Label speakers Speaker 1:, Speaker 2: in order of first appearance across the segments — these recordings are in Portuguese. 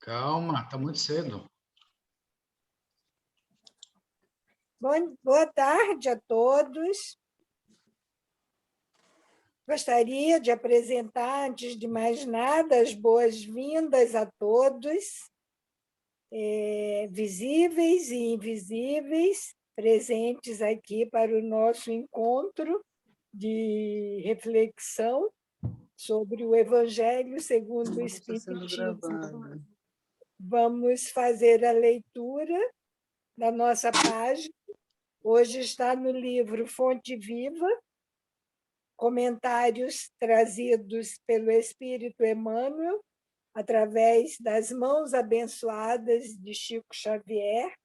Speaker 1: Calma, está muito cedo.
Speaker 2: Boa tarde a todos. Gostaria de apresentar, antes de mais nada, as boas-vindas a todos, visíveis e invisíveis, presentes aqui para o nosso encontro de reflexão sobre o Evangelho segundo o Espiritismo. Vamos fazer a leitura da nossa página. Hoje está no livro Fonte Viva, comentários trazidos pelo Espírito Emmanuel, através das mãos abençoadas de Chico Xavier,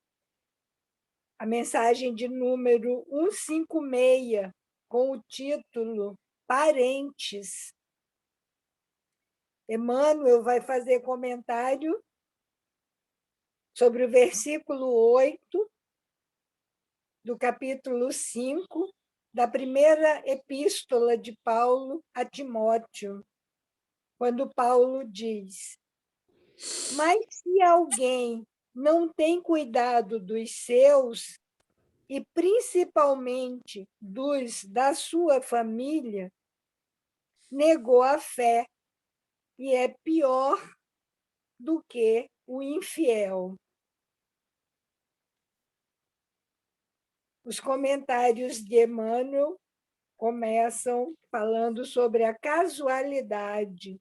Speaker 2: a mensagem de número 156, com o título Parentes. Emmanuel vai fazer comentário sobre o versículo 8 do capítulo 5 da primeira epístola de Paulo a Timóteo, quando Paulo diz: mas se alguém não tem cuidado dos seus, e principalmente dos da sua família, negou a fé e é pior do que o infiel. Os comentários de Emmanuel começam falando sobre a casualidade.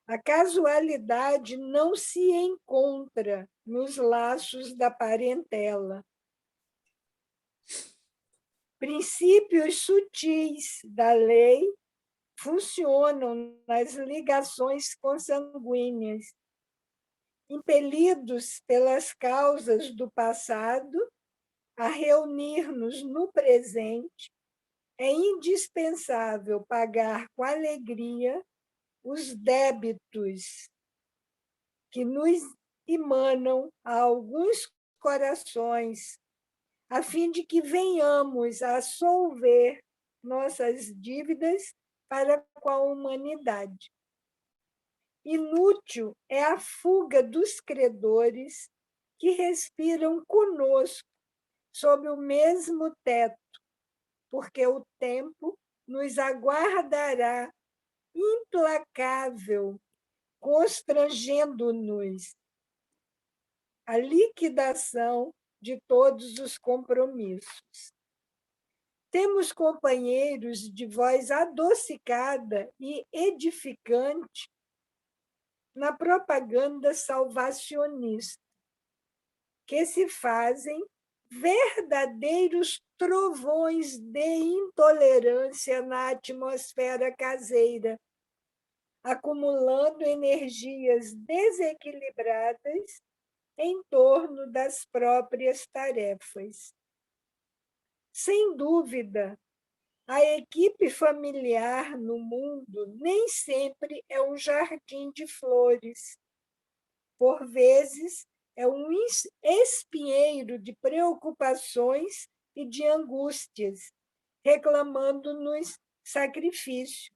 Speaker 2: A casualidade não se encontra nos laços da parentela. Princípios sutis da lei funcionam nas ligações consanguíneas. Impelidos pelas causas do passado a reunir-nos no presente, é indispensável pagar com alegria os débitos que nos emanam a alguns corações, a fim de que venhamos a solver nossas dívidas para com a humanidade. Inútil é a fuga dos credores que respiram conosco sob o mesmo teto, porque o tempo nos aguardará implacável, constrangendo-nos a liquidação de todos os compromissos. Temos companheiros de voz adocicada e edificante na propaganda salvacionista, que se fazem verdadeiros trovões de intolerância na atmosfera caseira, acumulando energias desequilibradas em torno das próprias tarefas. Sem dúvida, a equipe familiar no mundo nem sempre é um jardim de flores. Por vezes, é um espinheiro de preocupações e de angústias, reclamando-nos sacrifício.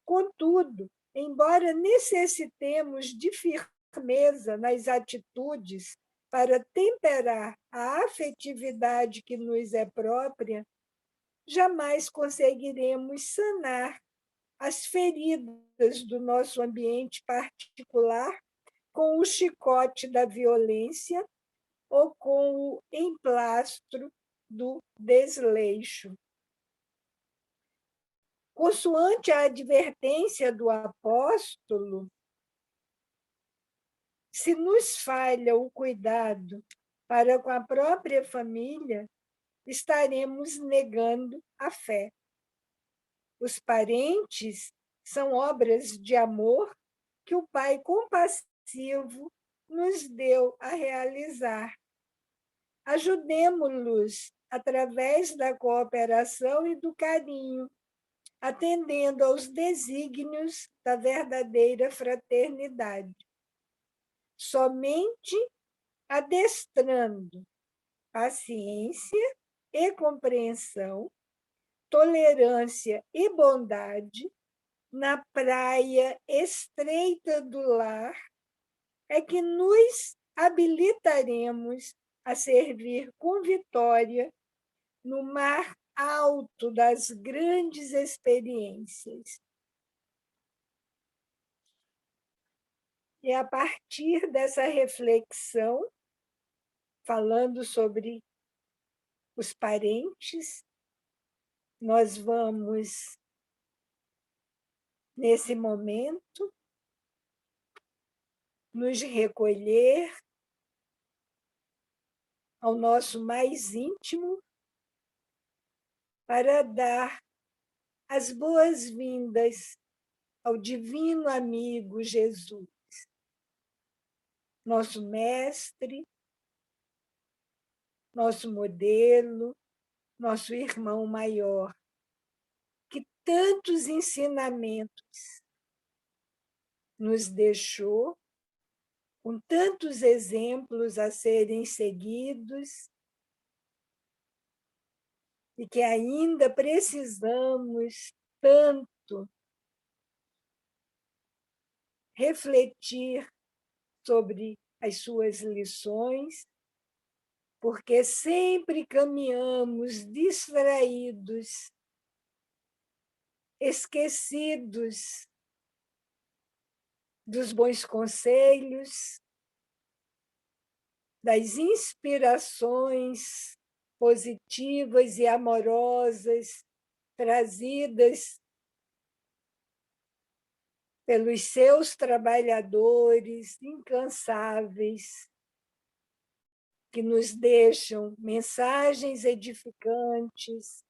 Speaker 2: Contudo, embora necessitemos de firmeza nas atitudes para temperar a afetividade que nos é própria, jamais conseguiremos sanar as feridas do nosso ambiente particular com o chicote da violência ou com o emplastro do desleixo. Consoante a advertência do apóstolo, se nos falha o cuidado para com a própria família, estaremos negando a fé. Os parentes são obras de amor que o Pai compassivo nos deu a realizar. Ajudemo-los através da cooperação e do carinho, atendendo aos desígnios da verdadeira fraternidade. Somente adestrando paciência e compreensão, tolerância e bondade na praia estreita do lar, é que nos habilitaremos a servir com vitória no mar alto das grandes experiências. E a partir dessa reflexão, falando sobre os parentes, nós vamos, nesse momento, nos recolher ao nosso mais íntimo para dar as boas-vindas ao divino amigo Jesus, nosso mestre, nosso modelo, nosso irmão maior, que tantos ensinamentos nos deixou, com tantos exemplos a serem seguidos, e que ainda precisamos tanto refletir sobre as suas lições, porque sempre caminhamos distraídos, esquecidos dos bons conselhos, das inspirações positivas e amorosas trazidas pelos seus trabalhadores incansáveis, que nos deixam mensagens edificantes,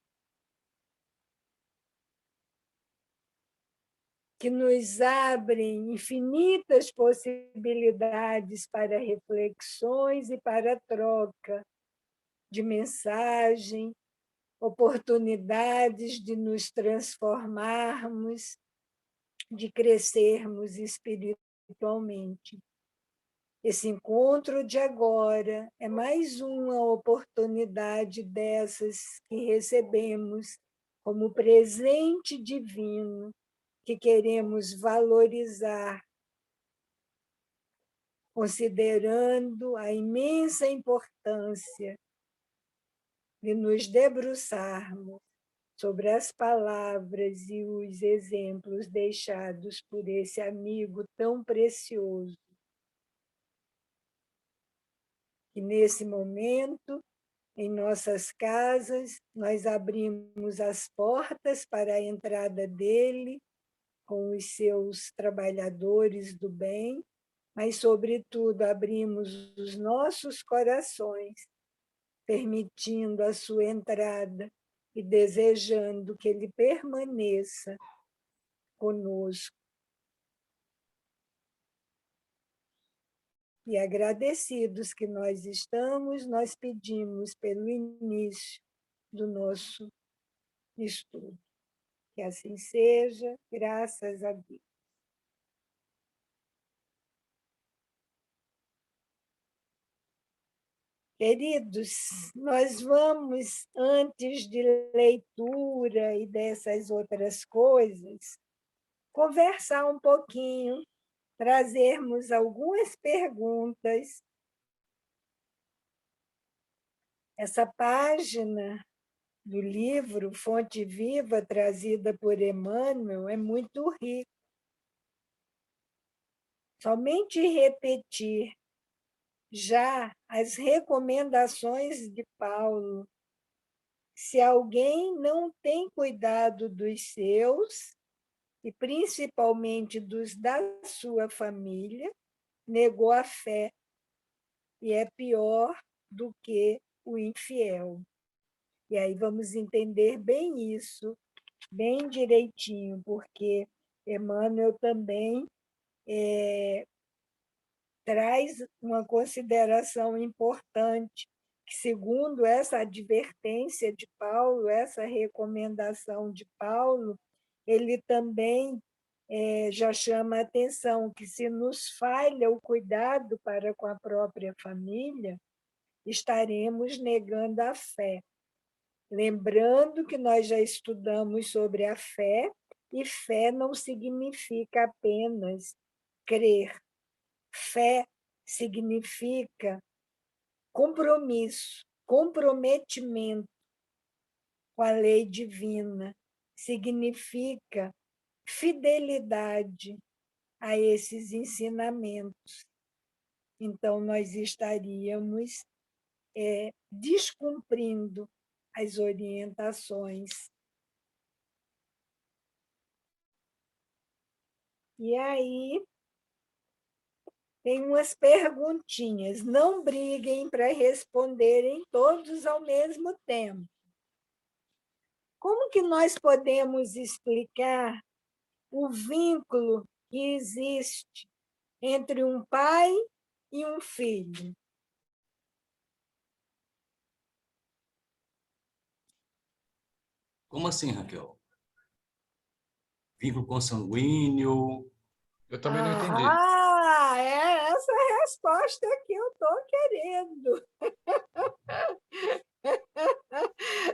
Speaker 2: que nos abrem infinitas possibilidades para reflexões e para troca de mensagem, oportunidades de nos transformarmos, de crescermos espiritualmente. Esse encontro de agora é mais uma oportunidade dessas que recebemos como presente divino, que queremos valorizar, considerando a imensa importância de nos debruçarmos sobre as palavras e os exemplos deixados por esse amigo tão precioso. E nesse momento, em nossas casas, nós abrimos as portas para a entrada dele, com os seus trabalhadores do bem, mas, sobretudo, abrimos os nossos corações, permitindo a sua entrada e desejando que ele permaneça conosco. E agradecidos que nós estamos, nós pedimos pelo início do nosso estudo. Que assim seja, graças a Deus. Queridos, nós vamos, antes de leitura e dessas outras coisas, conversar um pouquinho, trazermos algumas perguntas. Essa página do livro Fonte Viva, trazida por Emmanuel, é muito rica. Somente repetir já as recomendações de Paulo. Se alguém não tem cuidado dos seus, e principalmente dos da sua família, negou a fé e é pior do que o infiel. E aí vamos entender bem isso, bem direitinho, porque Emmanuel também traz uma consideração importante, que, segundo essa advertência de Paulo, essa recomendação de Paulo, ele também já chama a atenção que, se nos falha o cuidado para com a própria família, estaremos negando a fé. Lembrando que nós já estudamos sobre a fé, e fé não significa apenas crer, Fé significa compromisso, comprometimento com a lei divina, significa fidelidade a esses ensinamentos. Então, nós estaríamos descumprindo as orientações. E aí, tem umas perguntinhas. Não briguem para responderem todos ao mesmo tempo. Como que nós podemos explicar o vínculo que existe entre um pai e um filho?
Speaker 3: Como assim, Raquel? Vínculo consanguíneo?
Speaker 1: Eu também não entendi.
Speaker 2: É essa a resposta que eu estou querendo.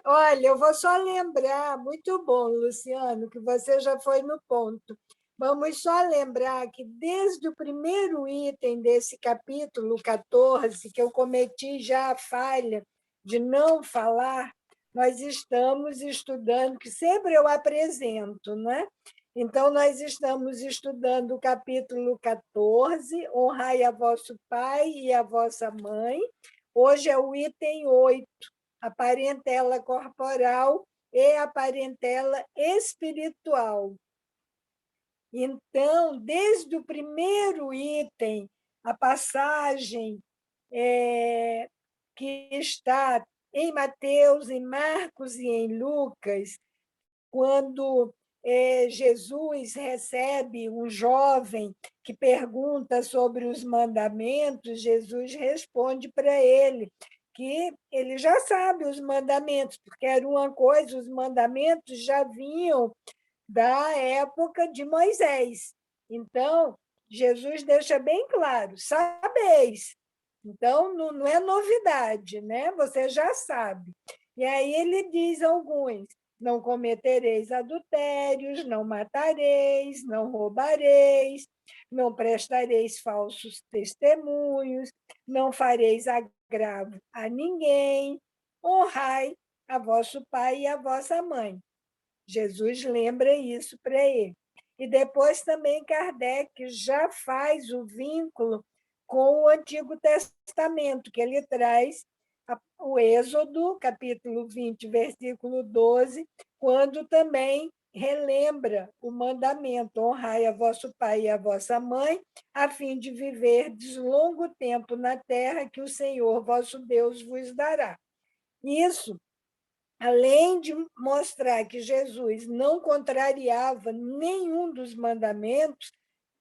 Speaker 2: Olha, eu vou só lembrar, muito bom, Luciano, que você já foi no ponto. Vamos só lembrar que desde o primeiro item desse capítulo 14, que eu cometi já a falha de não falar, nós estamos estudando, que sempre eu apresento, não é? Então, nós estamos estudando o capítulo 14, honrai a vosso pai e a vossa mãe. Hoje é o item 8, a parentela corporal e a parentela espiritual. Então, desde o primeiro item, a passagem que está em Mateus, em Marcos e em Lucas, quando Jesus recebe um jovem que pergunta sobre os mandamentos, Jesus responde para ele que ele já sabe os mandamentos, porque era uma coisa, os mandamentos já vinham da época de Moisés. Então, Jesus deixa bem claro, sabeis. Então, não é novidade, né? Você já sabe. E aí ele diz alguns: não cometereis adultérios, não matareis, não roubareis, não prestareis falsos testemunhos, não fareis agravo a ninguém, honrai a vosso pai e a vossa mãe. Jesus lembra isso para ele. E depois também Kardec já faz o vínculo com o Antigo Testamento, que ele traz o Êxodo, capítulo 20, versículo 12, quando também relembra o mandamento: honrai a vosso pai e a vossa mãe, a fim de viverdes longo tempo na terra que o Senhor vosso Deus vos dará. Isso, além de mostrar que Jesus não contrariava nenhum dos mandamentos,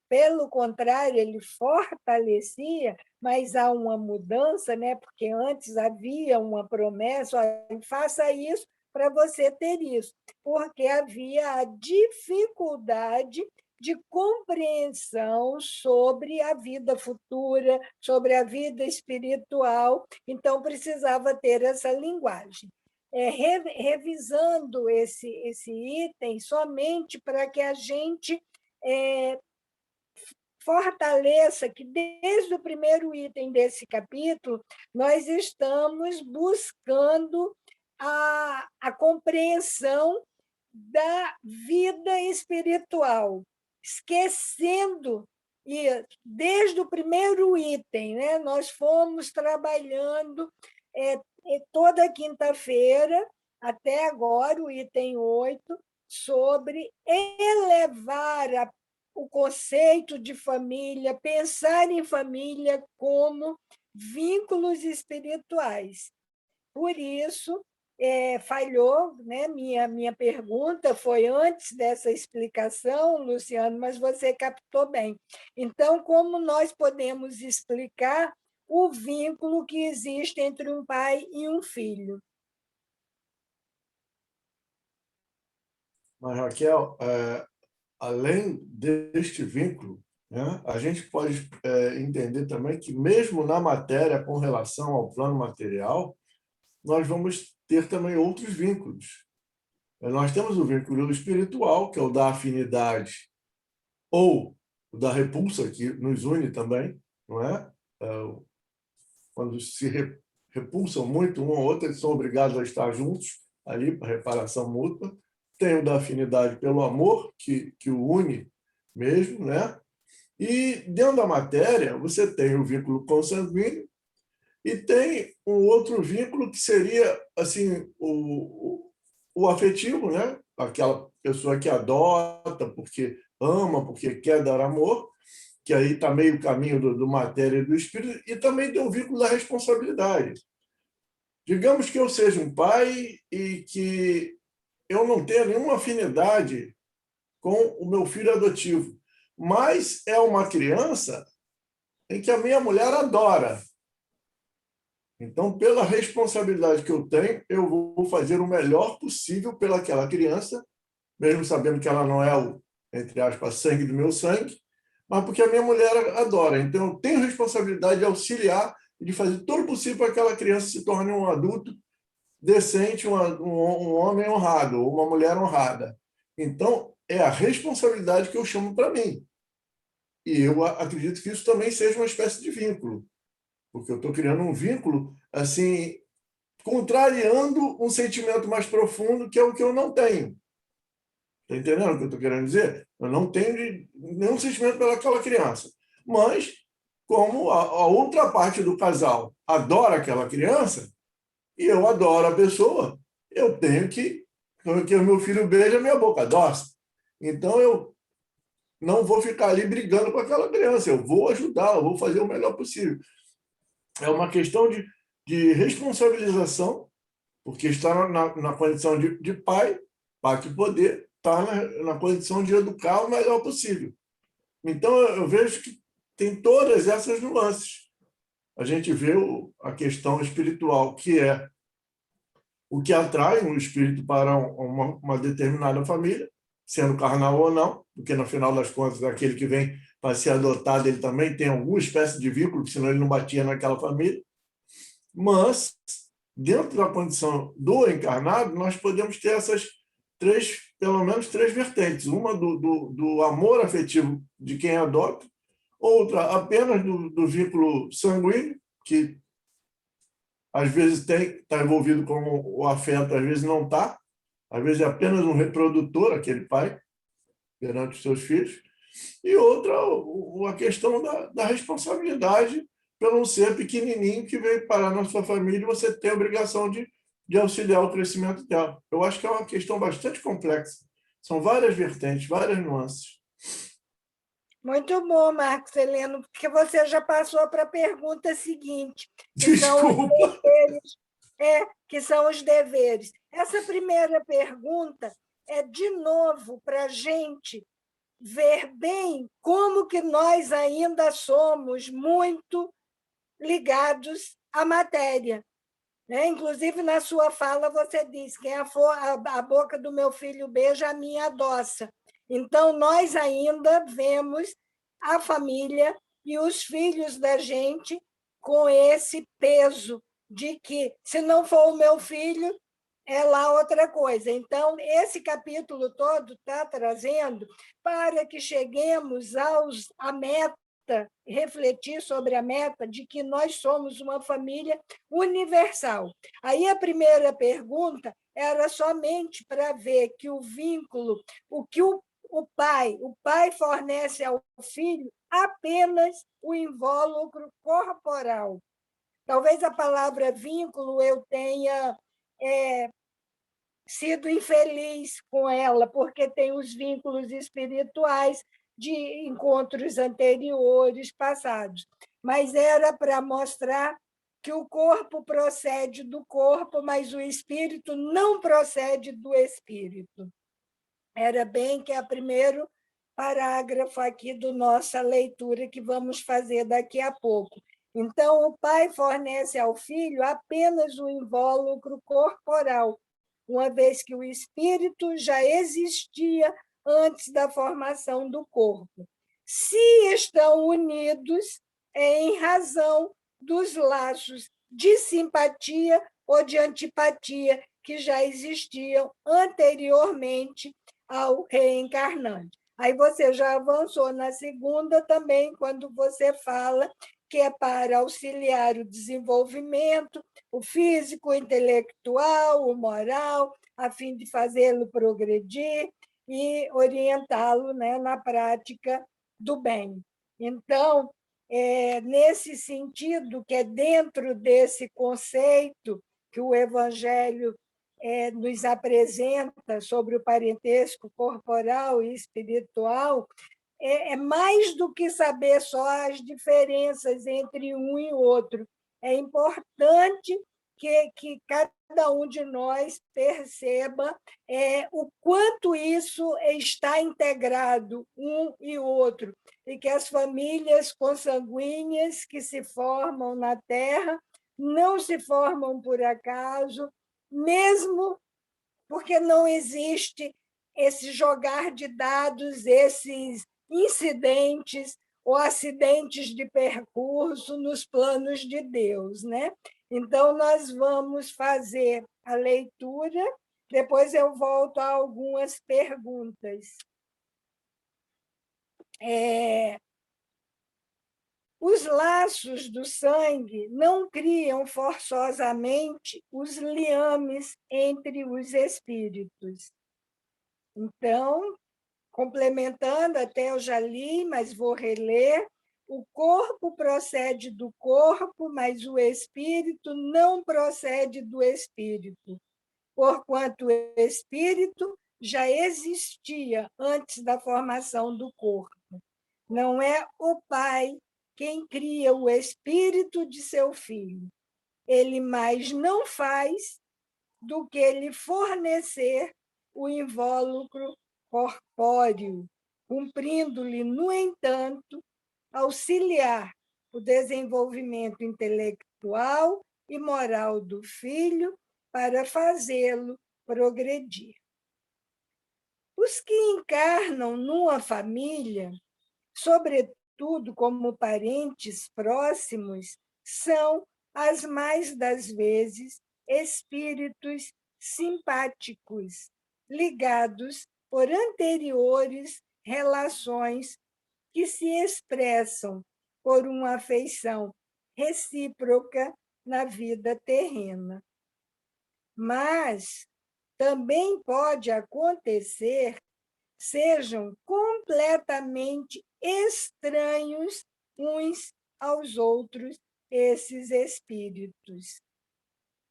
Speaker 2: pelo contrário, ele fortalecia, mas há uma mudança, né? Porque antes havia uma promessa: olha, faça isso para você ter isso, porque havia a dificuldade de compreensão sobre a vida futura, sobre a vida espiritual, então precisava ter essa linguagem. Revisando esse item, somente para que a gente fortaleça que, desde o primeiro item desse capítulo, nós estamos buscando a compreensão da vida espiritual, esquecendo, e desde o primeiro item, né, nós fomos trabalhando toda quinta-feira, até agora, o item 8, sobre elevar o conceito de família, pensar em família como vínculos espirituais. Por isso, falhou, né? Minha pergunta foi antes dessa explicação, Luciano, mas você captou bem. Então, como nós podemos explicar o vínculo que existe entre um pai e um filho?
Speaker 4: Mas, Raquel, além deste vínculo, né, a gente pode entender também que, mesmo na matéria com relação ao plano material, nós vamos ter também outros vínculos. Nós temos o vínculo espiritual, que é o da afinidade, ou o da repulsa, que nos une também, não é? Quando se repulsam muito um ao outro, eles são obrigados a estar juntos ali para reparação mútua. Tem o da afinidade pelo amor, que o une mesmo, né? E dentro da matéria, você tem o vínculo consanguíneo e tem um outro vínculo que seria assim o afetivo, né? Aquela pessoa que adota porque ama, porque quer dar amor, que aí está meio caminho do matéria e do espírito, e também tem o vínculo da responsabilidade. Digamos que eu seja um pai e que eu não tenha nenhuma afinidade com o meu filho adotivo, mas é uma criança em que a minha mulher adora. Então, pela responsabilidade que eu tenho, eu vou fazer o melhor possível pelaquela criança, mesmo sabendo que ela não é o, entre aspas, sangue do meu sangue, mas porque a minha mulher adora. Então, eu tenho responsabilidade de auxiliar e de fazer todo o possível para que aquela criança se torne um adulto decente, um homem honrado, ou uma mulher honrada. Então, é a responsabilidade que eu chamo para mim. E eu acredito que isso também seja uma espécie de vínculo, porque eu estou criando um vínculo assim, contrariando um sentimento mais profundo, que é o que eu não tenho. Está entendendo o que eu estou querendo dizer? Eu não tenho nenhum sentimento pelaquela criança. Mas, como a outra parte do casal adora aquela criança, e eu adoro a pessoa, eu tenho que o meu filho beije a minha boca doce. Então, eu não vou ficar ali brigando com aquela criança, eu vou ajudá-la, vou fazer o melhor possível. É uma questão de responsabilização, porque está na condição de pai, pai de poder, está na condição de educar o melhor possível. Então, eu vejo que tem todas essas nuances. A gente vê a questão espiritual, que é o que atrai um espírito para uma determinada família, sendo carnal ou não, porque, no final das contas, aquele que vem para ser adotado, ele também tem alguma espécie de vínculo, senão ele não batia naquela família. Mas, dentro da condição do encarnado, nós podemos ter essas pelo menos três vertentes. Uma do amor afetivo de quem adota, outra apenas do vínculo sanguíneo, que às vezes está envolvido com o afeto, às vezes não está, às vezes é apenas um reprodutor, aquele pai, perante os seus filhos, e outra, a questão da responsabilidade pelo um ser pequenininho que veio parar na sua família e você tem a obrigação de auxiliar o crescimento dela. Eu acho que é uma questão bastante complexa. São várias vertentes, várias nuances.
Speaker 2: Muito bom, Marcos Heleno, porque você já passou para a pergunta seguinte,
Speaker 4: Desculpa.
Speaker 2: que são os deveres. Essa primeira pergunta é, de novo, para a gente ver bem como que nós ainda somos muito ligados à matéria. Né? Inclusive, na sua fala, você diz que a boca do meu filho beija, a minha adoça. Então, nós ainda vemos a família e os filhos da gente com esse peso de que, se não for o meu filho, é lá outra coisa. Então, esse capítulo todo está trazendo para que cheguemos à meta, refletir sobre a meta de que nós somos uma família universal. Aí a primeira pergunta era somente para ver que o vínculo, o que o pai fornece ao filho apenas o invólucro corporal. Talvez a palavra vínculo eu tenha sido infeliz com ela, porque tem os vínculos espirituais de encontros anteriores, passados. Mas era para mostrar que o corpo procede do corpo, mas o espírito não procede do espírito. Era bem que é o primeiro parágrafo aqui da nossa leitura que vamos fazer daqui a pouco. Então, o pai fornece ao filho apenas o invólucro corporal, uma vez que o espírito já existia antes da formação do corpo. Se estão unidos, é em razão dos laços de simpatia ou de antipatia que já existiam anteriormente ao reencarnante. Aí você já avançou na segunda também, quando você fala que é para auxiliar o desenvolvimento, o físico, o intelectual, o moral, a fim de fazê-lo progredir e orientá-lo, né, na prática do bem. Então, nesse sentido, que é dentro desse conceito que o Evangelho nos apresenta sobre o parentesco corporal e espiritual, é mais do que saber só as diferenças entre um e outro. É importante que cada um de nós perceba o quanto isso está integrado, um e outro, e que as famílias consanguíneas que se formam na Terra não se formam por acaso, mesmo porque não existe esse jogar de dados, esses incidentes ou acidentes de percurso nos planos de Deus, né? Então, nós vamos fazer a leitura, depois eu volto a algumas perguntas. Os laços do sangue não criam forçosamente os liames entre os espíritos. Então, complementando, até eu já li, mas vou reler, o corpo procede do corpo, mas o espírito não procede do espírito, porquanto o espírito já existia antes da formação do corpo. Não é o pai quem cria o espírito de seu filho. Ele mais não faz do que lhe fornecer o invólucro corpóreo, cumprindo-lhe, no entanto, auxiliar o desenvolvimento intelectual e moral do filho para fazê-lo progredir. Os que encarnam numa família, sobretudo como parentes próximos, são, as mais das vezes, espíritos simpáticos, ligados por anteriores relações que se expressam por uma afeição recíproca na vida terrena. Mas também pode acontecer sejam completamente estranhos uns aos outros esses espíritos,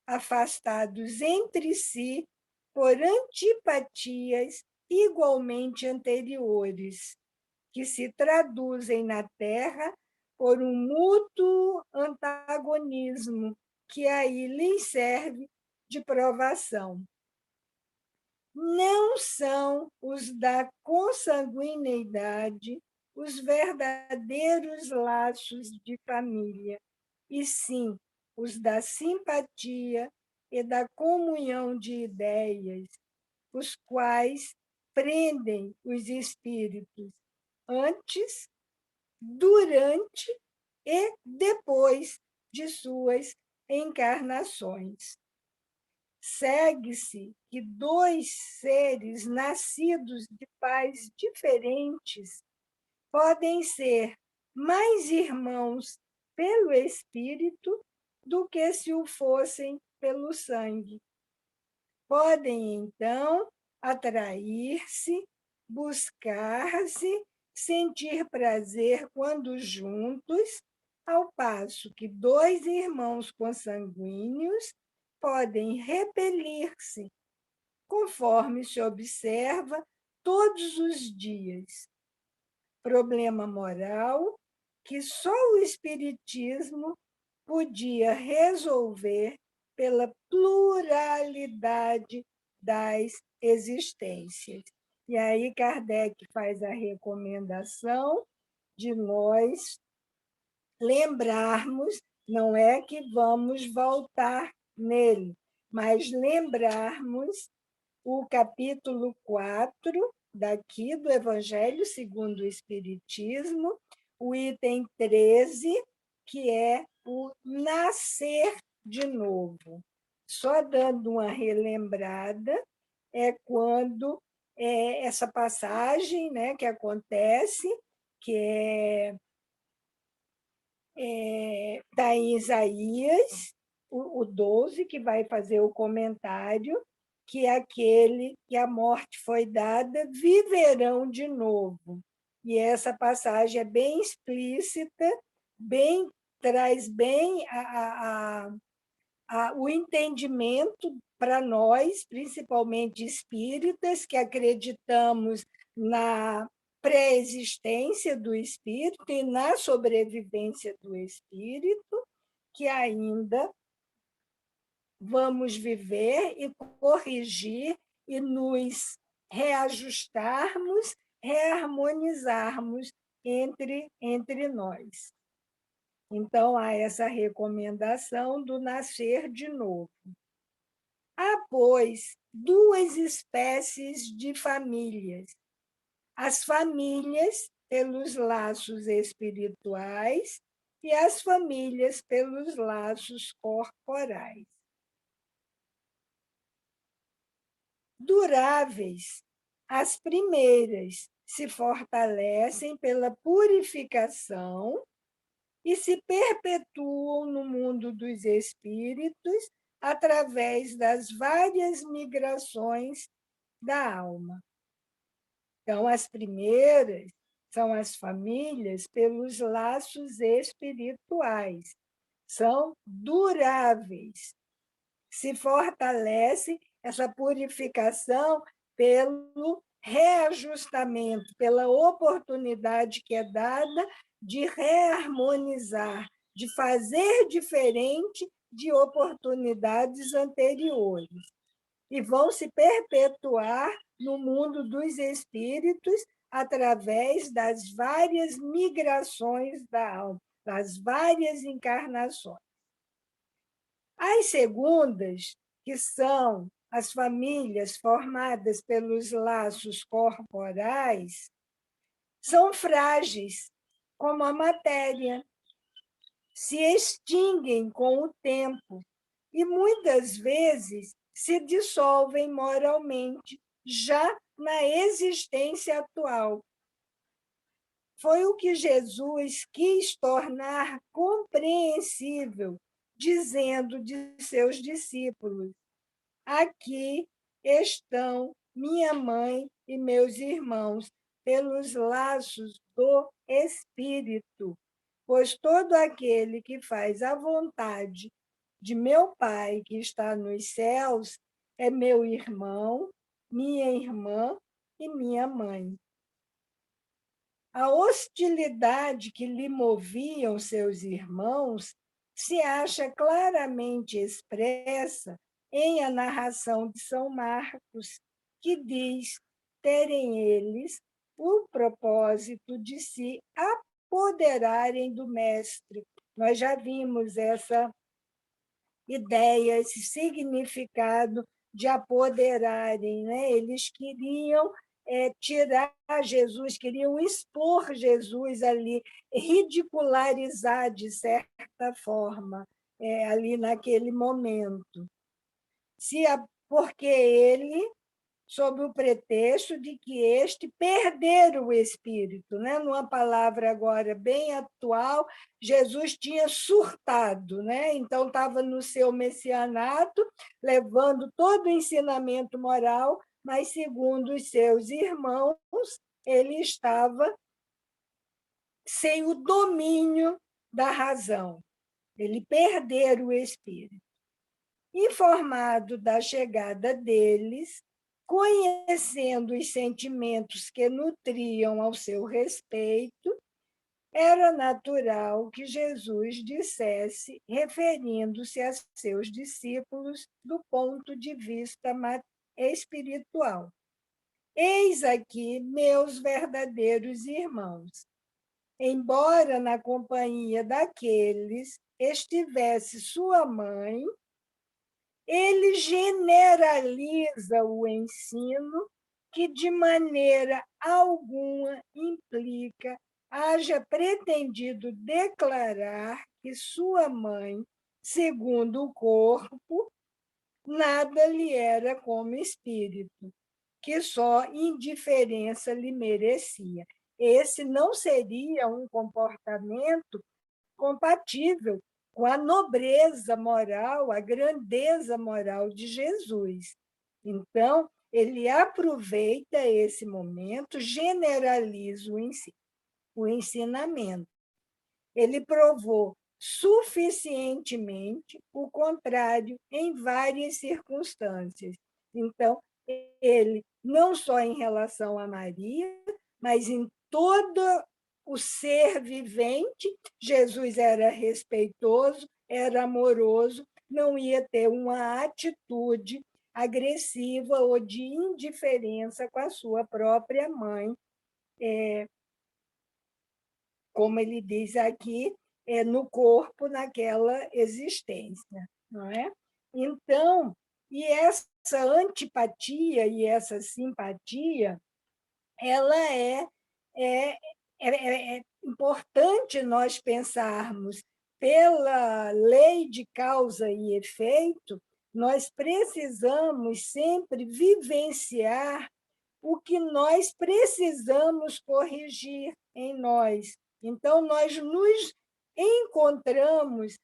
Speaker 2: afastados entre si por antipatias igualmente anteriores, que se traduzem na Terra por um mútuo antagonismo que aí lhes serve de provação. Não são os da consanguineidade os verdadeiros laços de família, e sim os da simpatia e da comunhão de ideias, os quais prendem os espíritos antes, durante e depois de suas encarnações. Segue-se que dois seres nascidos de pais diferentes podem ser mais irmãos pelo espírito do que se o fossem pelo sangue. Podem, então, atrair-se, buscar-se, sentir prazer quando juntos, ao passo que dois irmãos consanguíneos podem repelir-se, conforme se observa todos os dias. Problema moral que só o Espiritismo podia resolver pela pluralidade das existências. E aí Kardec faz a recomendação de nós lembrarmos, não é que vamos voltar nele, mas lembrarmos o capítulo 4 daqui do Evangelho segundo o Espiritismo, o item 13, que é o nascer de novo. Só dando uma relembrada, é quando essa passagem, né, que acontece, que é Está em Isaías, o 12, que vai fazer o comentário, que aquele que a morte foi dada viverão de novo. E essa passagem é bem explícita, traz bem o entendimento para nós, principalmente espíritas, que acreditamos na pré-existência do espírito e na sobrevivência do espírito, que ainda vamos viver e corrigir e nos reajustarmos, reharmonizarmos entre nós. Então, há essa recomendação do nascer de novo. Há, pois, duas espécies de famílias. As famílias pelos laços espirituais e as famílias pelos laços corporais. Duráveis, as primeiras se fortalecem pela purificação e se perpetuam no mundo dos espíritos através das várias migrações da alma. Então, as primeiras são as famílias pelos laços espirituais, são duráveis, se fortalece essa purificação pelo reajustamento, pela oportunidade que é dada de reharmonizar, de fazer diferente de oportunidades anteriores. E vão se perpetuar no mundo dos espíritos através das várias migrações da alma, das várias encarnações. As segundas, que são as famílias formadas pelos laços corporais, são frágeis, como a matéria, se extinguem com o tempo e muitas vezes se dissolvem moralmente, já na existência atual. Foi o que Jesus quis tornar compreensível, dizendo de seus discípulos: aqui estão minha mãe e meus irmãos, pelos laços do Espírito, pois todo aquele que faz a vontade de meu Pai que está nos céus é meu irmão, minha irmã e minha mãe. A hostilidade que lhe moviam seus irmãos se acha claramente expressa em a narração de São Marcos, que diz terem eles o propósito de se apoderarem do Mestre. Nós já vimos essa ideia, esse significado de apoderarem, né? Eles queriam tirar Jesus, queriam expor Jesus ali, ridicularizar de certa forma, ali naquele momento. Porque ele, sob o pretexto de que este perdera o espírito, né? Numa palavra agora bem atual, Jesus tinha surtado, né? Então estava no seu messianato, levando todo o ensinamento moral, mas, segundo os seus irmãos, ele estava sem o domínio da razão. Ele perdera o espírito. Informado da chegada deles, conhecendo os sentimentos que nutriam ao seu respeito, era natural que Jesus dissesse, referindo-se a seus discípulos do ponto de vista espiritual: eis aqui meus verdadeiros irmãos. Embora na companhia daqueles estivesse sua mãe, ele generaliza o ensino que de maneira alguma implica haja pretendido declarar que sua mãe, segundo o corpo, nada lhe era como espírito, que só indiferença lhe merecia. Esse não seria um comportamento compatível com a nobreza moral, a grandeza moral de Jesus. Então, ele aproveita esse momento, generaliza o ensinamento. Ele provou suficientemente o contrário em várias circunstâncias. Então, ele, não só em relação a Maria, mas em todo o ser vivente, Jesus era respeitoso, era amoroso, não ia ter uma atitude agressiva ou de indiferença com a sua própria mãe, como ele diz aqui, no corpo, naquela existência, não é? Então, e essa antipatia e essa simpatia, ela é importante nós pensarmos pela lei de causa e efeito, nós precisamos sempre vivenciar o que nós precisamos corrigir em nós. Então, nós nos encontramos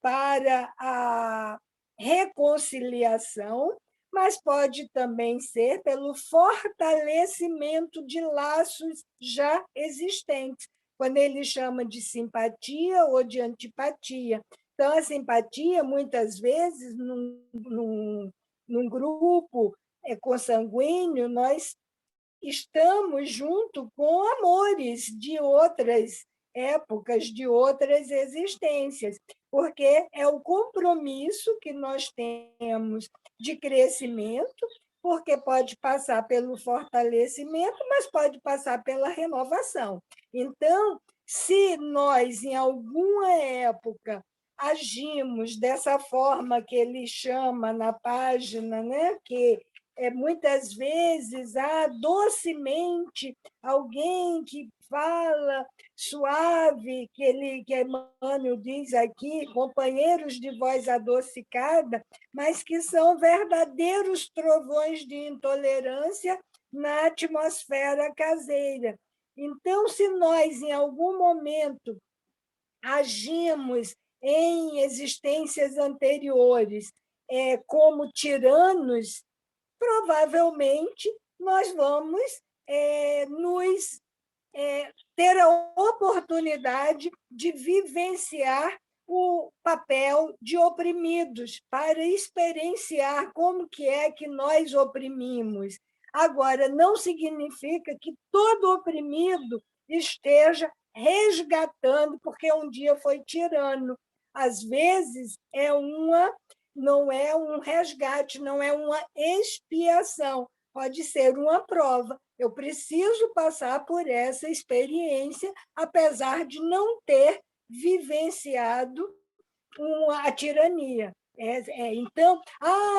Speaker 2: para a reconciliação, mas pode também ser pelo fortalecimento de laços já existentes, quando ele chama de simpatia ou de antipatia. Então, a simpatia, muitas vezes, num grupo consanguíneo, nós estamos junto com amores de outras épocas, de outras existências, porque é o compromisso que nós temos de crescimento, porque pode passar pelo fortalecimento, mas pode passar pela renovação. Então, se nós, em alguma época, agimos dessa forma que ele chama na página, né, que muitas vezes há docemente alguém que fala suave, que Emmanuel diz aqui, companheiros de voz adocicada, mas que são verdadeiros trovões de intolerância na atmosfera caseira. Então, se nós, em algum momento, agimos em existências anteriores como tiranos, provavelmente nós vamos ter a oportunidade de vivenciar o papel de oprimidos, para experienciar como que é que nós oprimimos. Agora, não significa que todo oprimido esteja resgatando, porque um dia foi tirano. Às vezes, não é um resgate, não é uma expiação, pode ser uma prova. Eu preciso passar por essa experiência, apesar de não ter vivenciado a tirania. Então,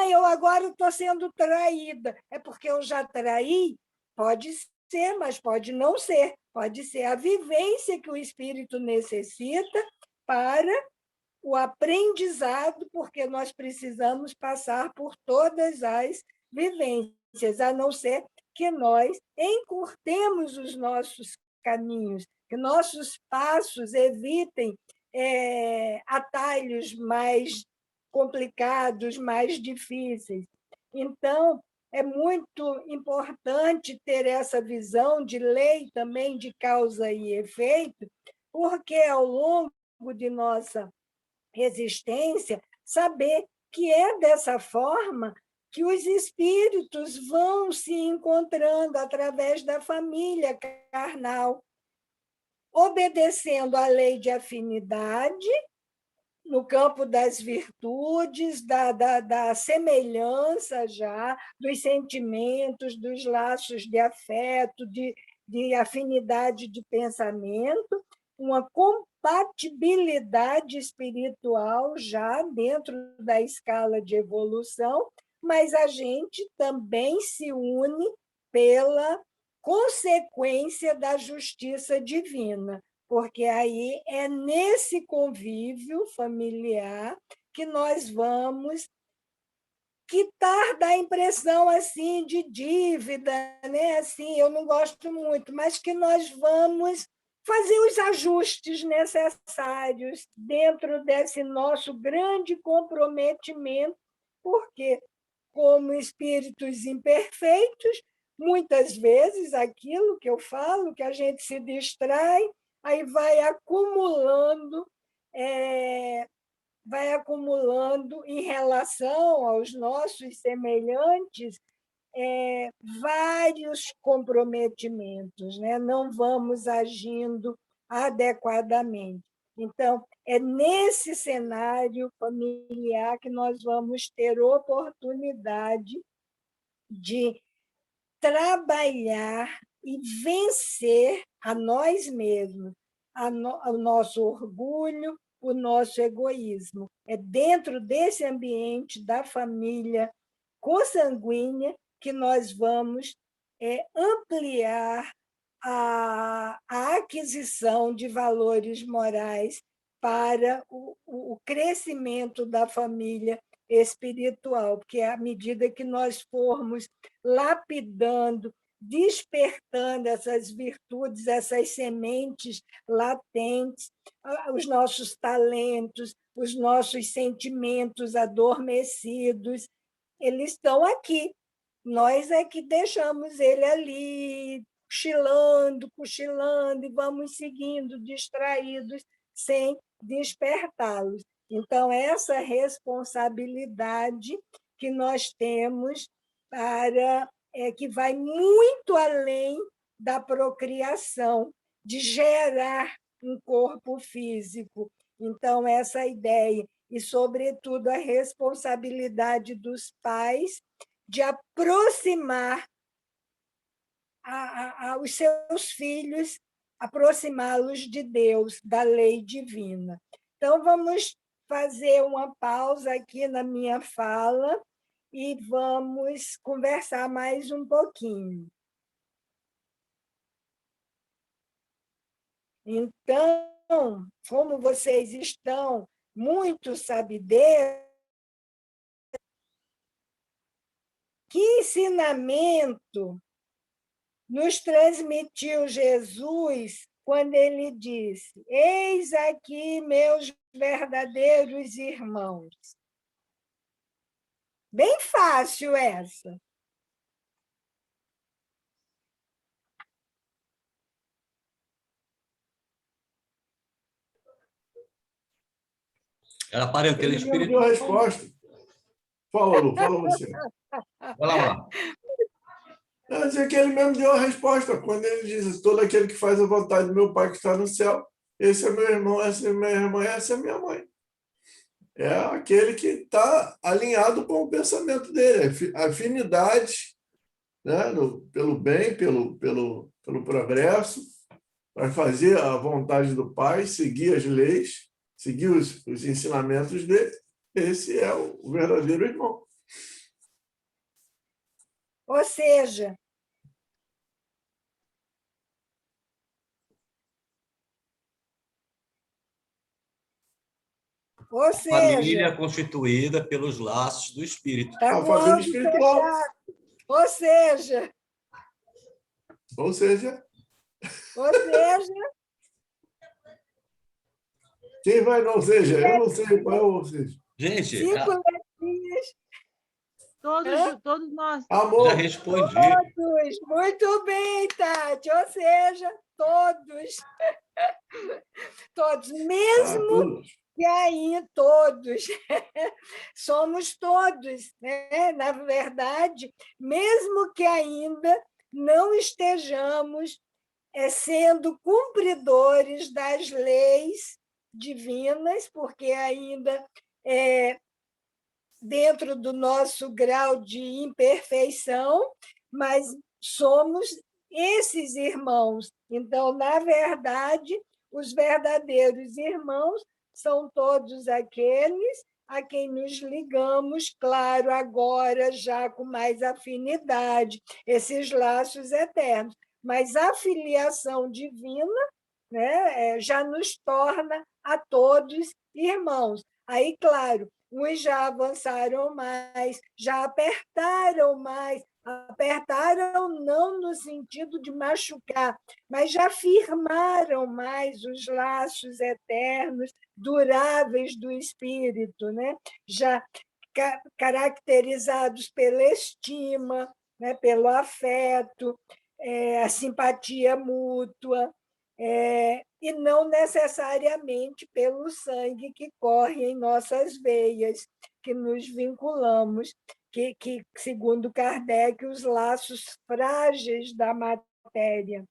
Speaker 2: eu agora estou sendo traída. É porque eu já traí? Pode ser, mas pode não ser. Pode ser a vivência que o espírito necessita para o aprendizado, porque nós precisamos passar por todas as vivências, a não ser que nós encurtemos os nossos caminhos, que nossos passos evitem atalhos mais complicados, mais difíceis. Então, é muito importante ter essa visão de lei também de causa e efeito, porque ao longo de nossa resistência, saber que é dessa forma que os espíritos vão se encontrando através da família carnal, obedecendo à lei de afinidade, no campo das virtudes, da semelhança já, dos sentimentos, dos laços de afeto, de afinidade de pensamento, uma compatibilidade espiritual já dentro da escala de evolução, mas a gente também se une pela consequência da justiça divina, porque aí é nesse convívio familiar que nós vamos quitar da impressão assim de dívida, né? Assim, eu não gosto muito, mas que nós vamos fazer os ajustes necessários dentro desse nosso grande comprometimento, porque, como espíritos imperfeitos, muitas vezes aquilo que eu falo, que a gente se distrai, aí vai acumulando em relação aos nossos semelhantes vários comprometimentos, né? Não vamos agindo adequadamente. Então, é nesse cenário familiar que nós vamos ter oportunidade de trabalhar e vencer a nós mesmos, o nosso orgulho, o nosso egoísmo. É dentro desse ambiente da família consanguínea que nós vamos ampliar a aquisição de valores morais para o crescimento da família espiritual, porque à medida que nós formos lapidando, despertando essas virtudes, essas sementes latentes, os nossos talentos, os nossos sentimentos adormecidos, eles estão aqui. Nós é que deixamos ele ali, cochilando, e vamos seguindo, distraídos, sem despertá-los. Então, essa responsabilidade que nós temos que vai muito além da procriação, de gerar um corpo físico. Então, essa ideia, e, sobretudo, a responsabilidade dos pais de aproximar os seus filhos, aproximá-los de Deus, da lei divina. Então, vamos fazer uma pausa aqui na minha fala e vamos conversar mais um pouquinho. Então, como vocês estão muito sabedeiros, que ensinamento nos transmitiu Jesus quando ele disse: eis aqui meus verdadeiros irmãos. Bem fácil essa.
Speaker 3: Era parentela
Speaker 4: Ele mesmo deu a
Speaker 3: espiritual.
Speaker 4: resposta. Fala, Lu, fala você.
Speaker 3: Vai lá.
Speaker 4: Quer dizer que ele mesmo deu a resposta quando ele diz: todo aquele que faz a vontade do meu Pai que está no céu, esse é meu irmão, essa é minha irmã, essa é minha mãe. É aquele que está alinhado com o pensamento dele, afinidade, né, pelo bem, pelo progresso, para fazer a vontade do Pai, seguir as leis, seguir os ensinamentos dele. Esse é o verdadeiro irmão.
Speaker 2: Ou seja,
Speaker 3: Família constituída pelos laços do espírito.
Speaker 2: Tá
Speaker 4: A família espiritual.
Speaker 2: Ou seja,
Speaker 4: quem vai não seja? Eu não sei qual é o ou seja.
Speaker 3: Gente,
Speaker 2: 5 letrinhas.
Speaker 5: Todos nós.
Speaker 4: Amor.
Speaker 3: já respondi.
Speaker 2: Todos. Muito bem, Tati. Ou seja, todos. Todos. Mesmo
Speaker 4: Todos.
Speaker 2: que aí todos. Somos todos, né? Na verdade, mesmo que ainda não estejamos sendo cumpridores das leis divinas, porque ainda dentro do nosso grau de imperfeição, mas somos esses irmãos. Então, na verdade, os verdadeiros irmãos são todos aqueles a quem nos ligamos, claro, agora já com mais afinidade, esses laços eternos. Mas a filiação divina, né, já nos torna a todos irmãos. Aí, claro, uns já avançaram mais, já apertaram mais Apertaram não no sentido de machucar, mas já firmaram mais os laços eternos, duráveis do espírito, né? Já caracterizados pela estima, né? Pelo afeto, a simpatia mútua, e não necessariamente pelo sangue que corre em nossas veias, que nos vinculamos, que, segundo Kardec, os laços frágeis da matéria.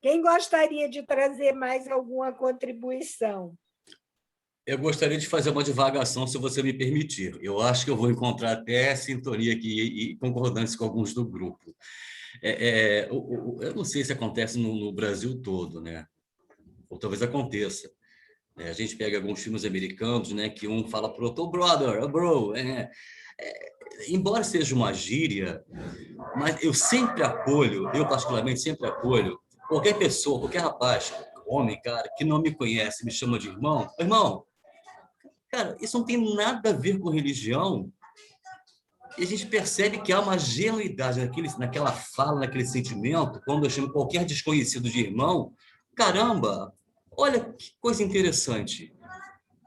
Speaker 2: Quem gostaria de trazer mais alguma contribuição?
Speaker 3: Eu gostaria de fazer uma divagação, se você me permitir. Eu acho que eu vou encontrar até sintonia aqui e concordância com alguns do grupo. Eu não sei se acontece no Brasil todo, né? Ou talvez aconteça. A gente pega alguns filmes americanos, né, que um fala para o outro, oh, brother, oh, bro. Embora seja uma gíria, mas eu sempre acolho, eu particularmente sempre acolho, qualquer pessoa, qualquer rapaz, homem, cara, que não me conhece, me chama de irmão. Irmão, cara, isso não tem nada a ver com religião. E a gente percebe que há uma genuidade naquela fala, naquele sentimento, quando eu chamo qualquer desconhecido de irmão. Caramba, olha que coisa interessante.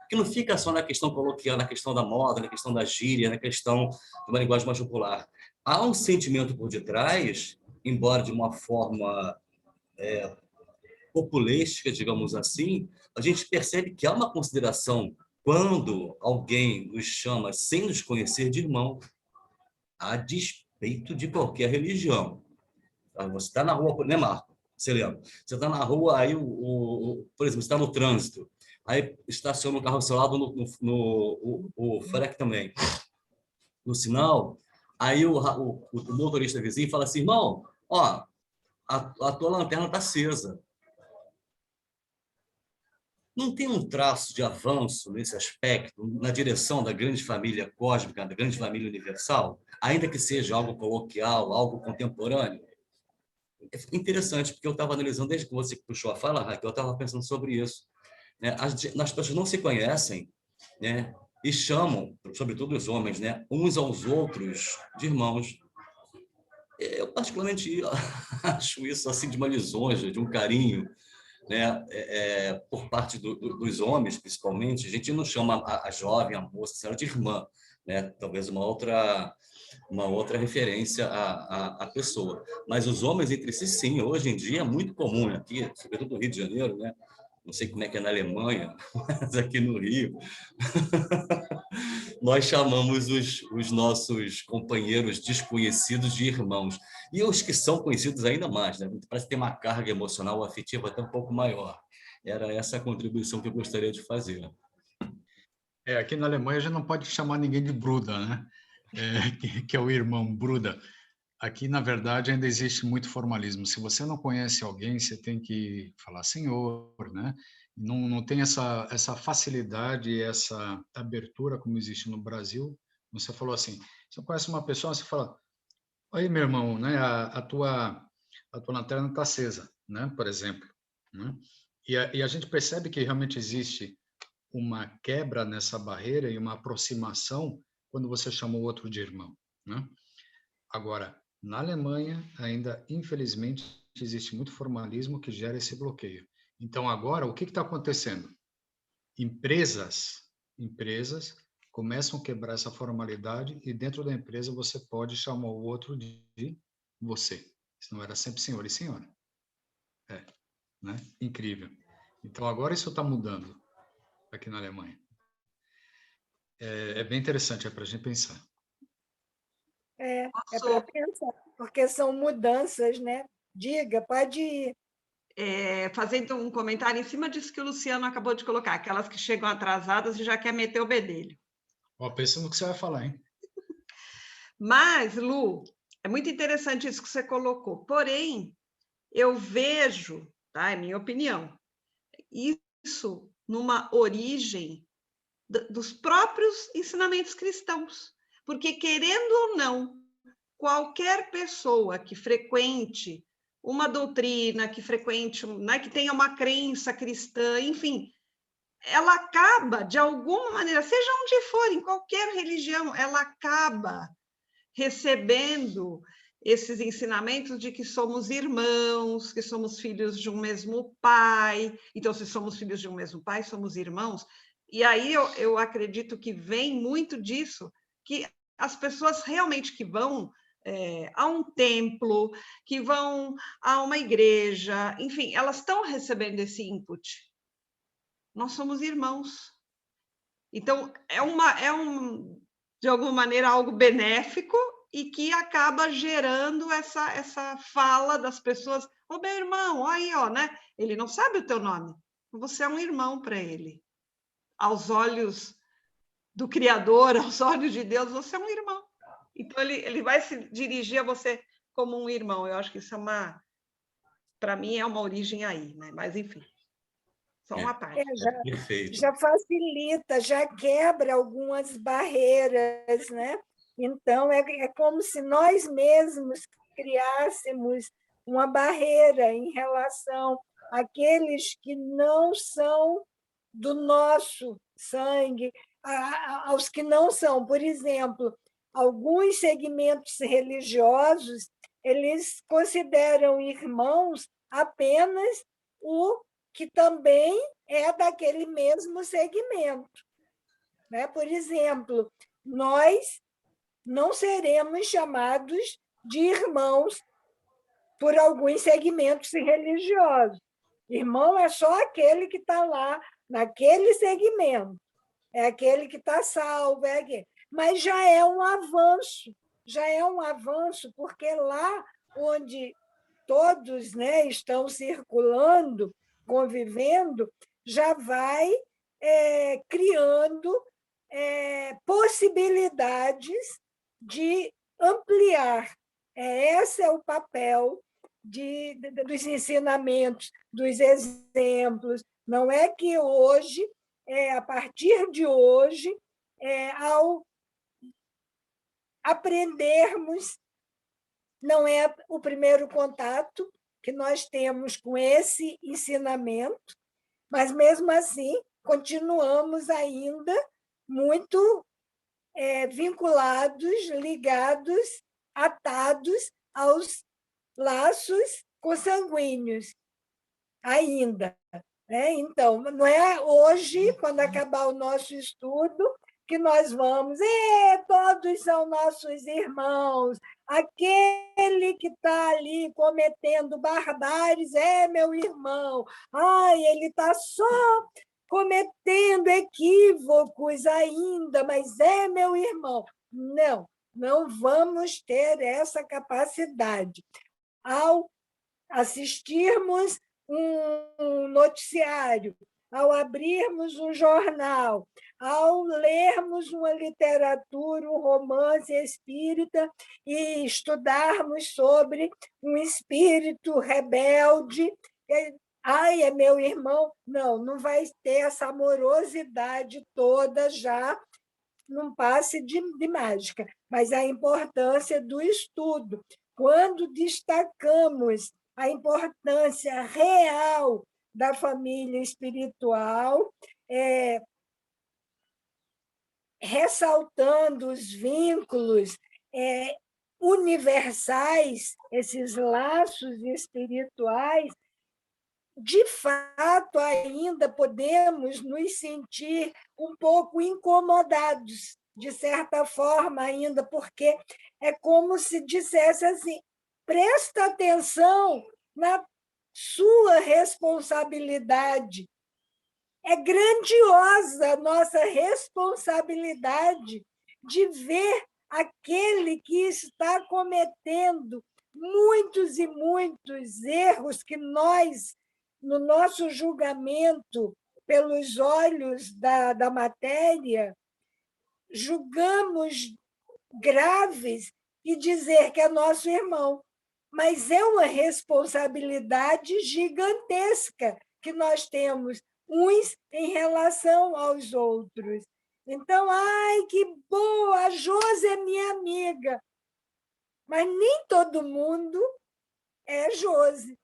Speaker 3: Que não fica só na questão coloquial, na questão da moda, na questão da gíria, na questão de uma linguagem mais popular. Há um sentimento por detrás, embora de uma forma populística, digamos assim, a gente percebe que há uma consideração quando alguém nos chama sem nos conhecer de irmão, a despeito de qualquer religião. Você está na rua, né, Marco? Você lembra? Você está na rua, aí, por exemplo, você está no trânsito, aí estaciona um carro ao seu lado o Frec também, no sinal, aí o motorista vizinho fala assim, irmão, ó, a tua lanterna está acesa. Não tem um traço de avanço nesse aspecto, na direção da grande família cósmica, da grande família universal, ainda que seja algo coloquial, algo contemporâneo? É interessante, porque eu estava analisando, desde que você puxou a fala, Raquel, eu estava pensando sobre isso. Né? As pessoas não se conhecem, né? E chamam, sobretudo os homens, né? Uns aos outros de irmãos. Eu, particularmente, acho isso assim de uma lisonja, de um carinho, né? Por parte dos homens, principalmente. A gente não chama a jovem, a moça, a senhora de irmã, né? Talvez uma outra referência à pessoa. Mas os homens entre si, sim, hoje em dia é muito comum aqui, sobretudo no Rio de Janeiro, né? Não sei como é que é na Alemanha, mas aqui no Rio, nós chamamos os nossos companheiros desconhecidos de irmãos. E os que são conhecidos ainda mais, né? Parece que tem uma carga emocional ou afetiva até um pouco maior. Era essa a contribuição que eu gostaria de fazer.
Speaker 1: Aqui na Alemanha a gente não pode chamar ninguém de Bruder, né? Que é o irmão Bruder. Aqui, na verdade, ainda existe muito formalismo. Se você não conhece alguém, você tem que falar senhor, né? Não tem essa facilidade, essa abertura como existe no Brasil. Você falou assim, você conhece uma pessoa, você fala, oi, meu irmão, né? A tua lanterna está acesa, né? Por exemplo, né? E a gente percebe que realmente existe uma quebra nessa barreira e uma aproximação quando você chama o outro de irmão, né? Agora, na Alemanha, ainda, infelizmente, existe muito formalismo que gera esse bloqueio. Então, agora, o que está acontecendo? Empresas começam a quebrar essa formalidade e dentro da empresa você pode chamar o outro de você. Senão era sempre senhor e senhora. Né? Incrível. Então, agora isso está mudando aqui na Alemanha. É bem interessante, é para a gente pensar.
Speaker 2: É para pensar, porque são mudanças, né? Diga, pode ir.
Speaker 6: Fazendo um comentário em cima disso que o Luciano acabou de colocar, aquelas que chegam atrasadas e já quer meter o bedelho.
Speaker 1: Pensa no que você vai falar, hein?
Speaker 6: Mas, Lu, é muito interessante isso que você colocou. Porém, eu vejo, tá? É minha opinião, isso numa origem dos próprios ensinamentos cristãos. Porque, querendo ou não, qualquer pessoa que frequente uma doutrina, que frequente, né, que tenha uma crença cristã, enfim, ela acaba, de alguma maneira, seja onde for, em qualquer religião, ela acaba recebendo esses ensinamentos de que somos irmãos, que somos filhos de um mesmo pai. Então, se somos filhos de um mesmo pai, somos irmãos. E aí eu acredito que vem muito disso, que as pessoas realmente que vão a um templo, que vão a uma igreja, enfim, elas estão recebendo esse input. Nós somos irmãos. Então, de alguma maneira, algo benéfico e que acaba gerando essa fala das pessoas. Ô, meu irmão, aí, ó, né? Ele não sabe o teu nome. Você é um irmão para ele. Aos olhos do Criador, aos olhos de Deus, você é um irmão. Então, ele vai se dirigir a você como um irmão. Eu acho que isso para mim, é uma origem aí, né? Mas, enfim, só uma parte.
Speaker 3: Perfeito.
Speaker 2: Já facilita, já quebra algumas barreiras, né? Então, é como se nós mesmos criássemos uma barreira em relação àqueles que não são do nosso sangue, aos que não são. Por exemplo, alguns segmentos religiosos, eles consideram irmãos apenas o que também é daquele mesmo segmento. Né? Por exemplo, nós não seremos chamados de irmãos por alguns segmentos religiosos. Irmão é só aquele que está lá naquele segmento, é aquele que está salvo, é aquele. Mas já é um avanço, porque lá onde todos, né, estão circulando, convivendo, já vai criando possibilidades de ampliar. Esse é o papel dos ensinamentos, dos exemplos. Não é que hoje, a partir de hoje, ao aprendermos, não é o primeiro contato que nós temos com esse ensinamento, mas, mesmo assim, continuamos ainda muito vinculados, ligados, atados aos laços consanguíneos, ainda. Então, não é hoje, quando acabar o nosso estudo, que nós vamos, todos são nossos irmãos, aquele que está ali cometendo barbáries é meu irmão, ele está só cometendo equívocos ainda, mas é meu irmão. Não, não vamos ter essa capacidade. Ao assistirmos um noticiário, ao abrirmos um jornal, ao lermos uma literatura, um romance espírita e estudarmos sobre um espírito rebelde, é meu irmão. Não vai ter essa amorosidade toda já num passe de mágica, mas a importância do estudo. Quando destacamos a importância real da família espiritual, ressaltando os vínculos universais, esses laços espirituais, de fato, ainda podemos nos sentir um pouco incomodados, de certa forma, ainda, porque é como se dissesse assim: presta atenção na sua responsabilidade. É grandiosa a nossa responsabilidade de ver aquele que está cometendo muitos e muitos erros que nós, no nosso julgamento, pelos olhos da matéria, julgamos graves e dizer que é nosso irmão. Mas é uma responsabilidade gigantesca que nós temos uns em relação aos outros. Então, que boa, a Josi é minha amiga. Mas nem todo mundo é Josi.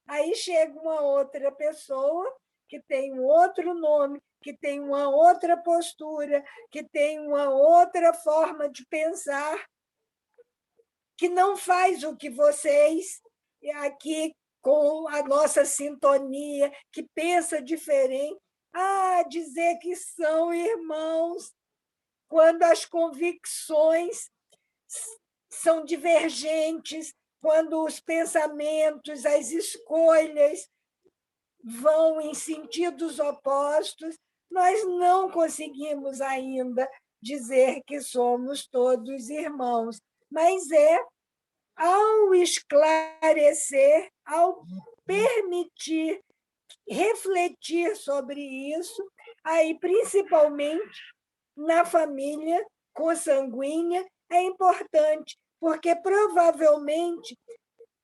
Speaker 2: Aí chega uma outra pessoa que tem um outro nome, que tem uma outra postura, que tem uma outra forma de pensar. que não faz o que vocês aqui com a nossa sintonia, que pensa diferente. Dizer que são irmãos quando as convicções são divergentes, quando os pensamentos, as escolhas vão em sentidos opostos, nós não conseguimos ainda dizer que somos todos irmãos, mas ao esclarecer, ao permitir refletir sobre isso, aí principalmente na família consanguínea é importante, porque provavelmente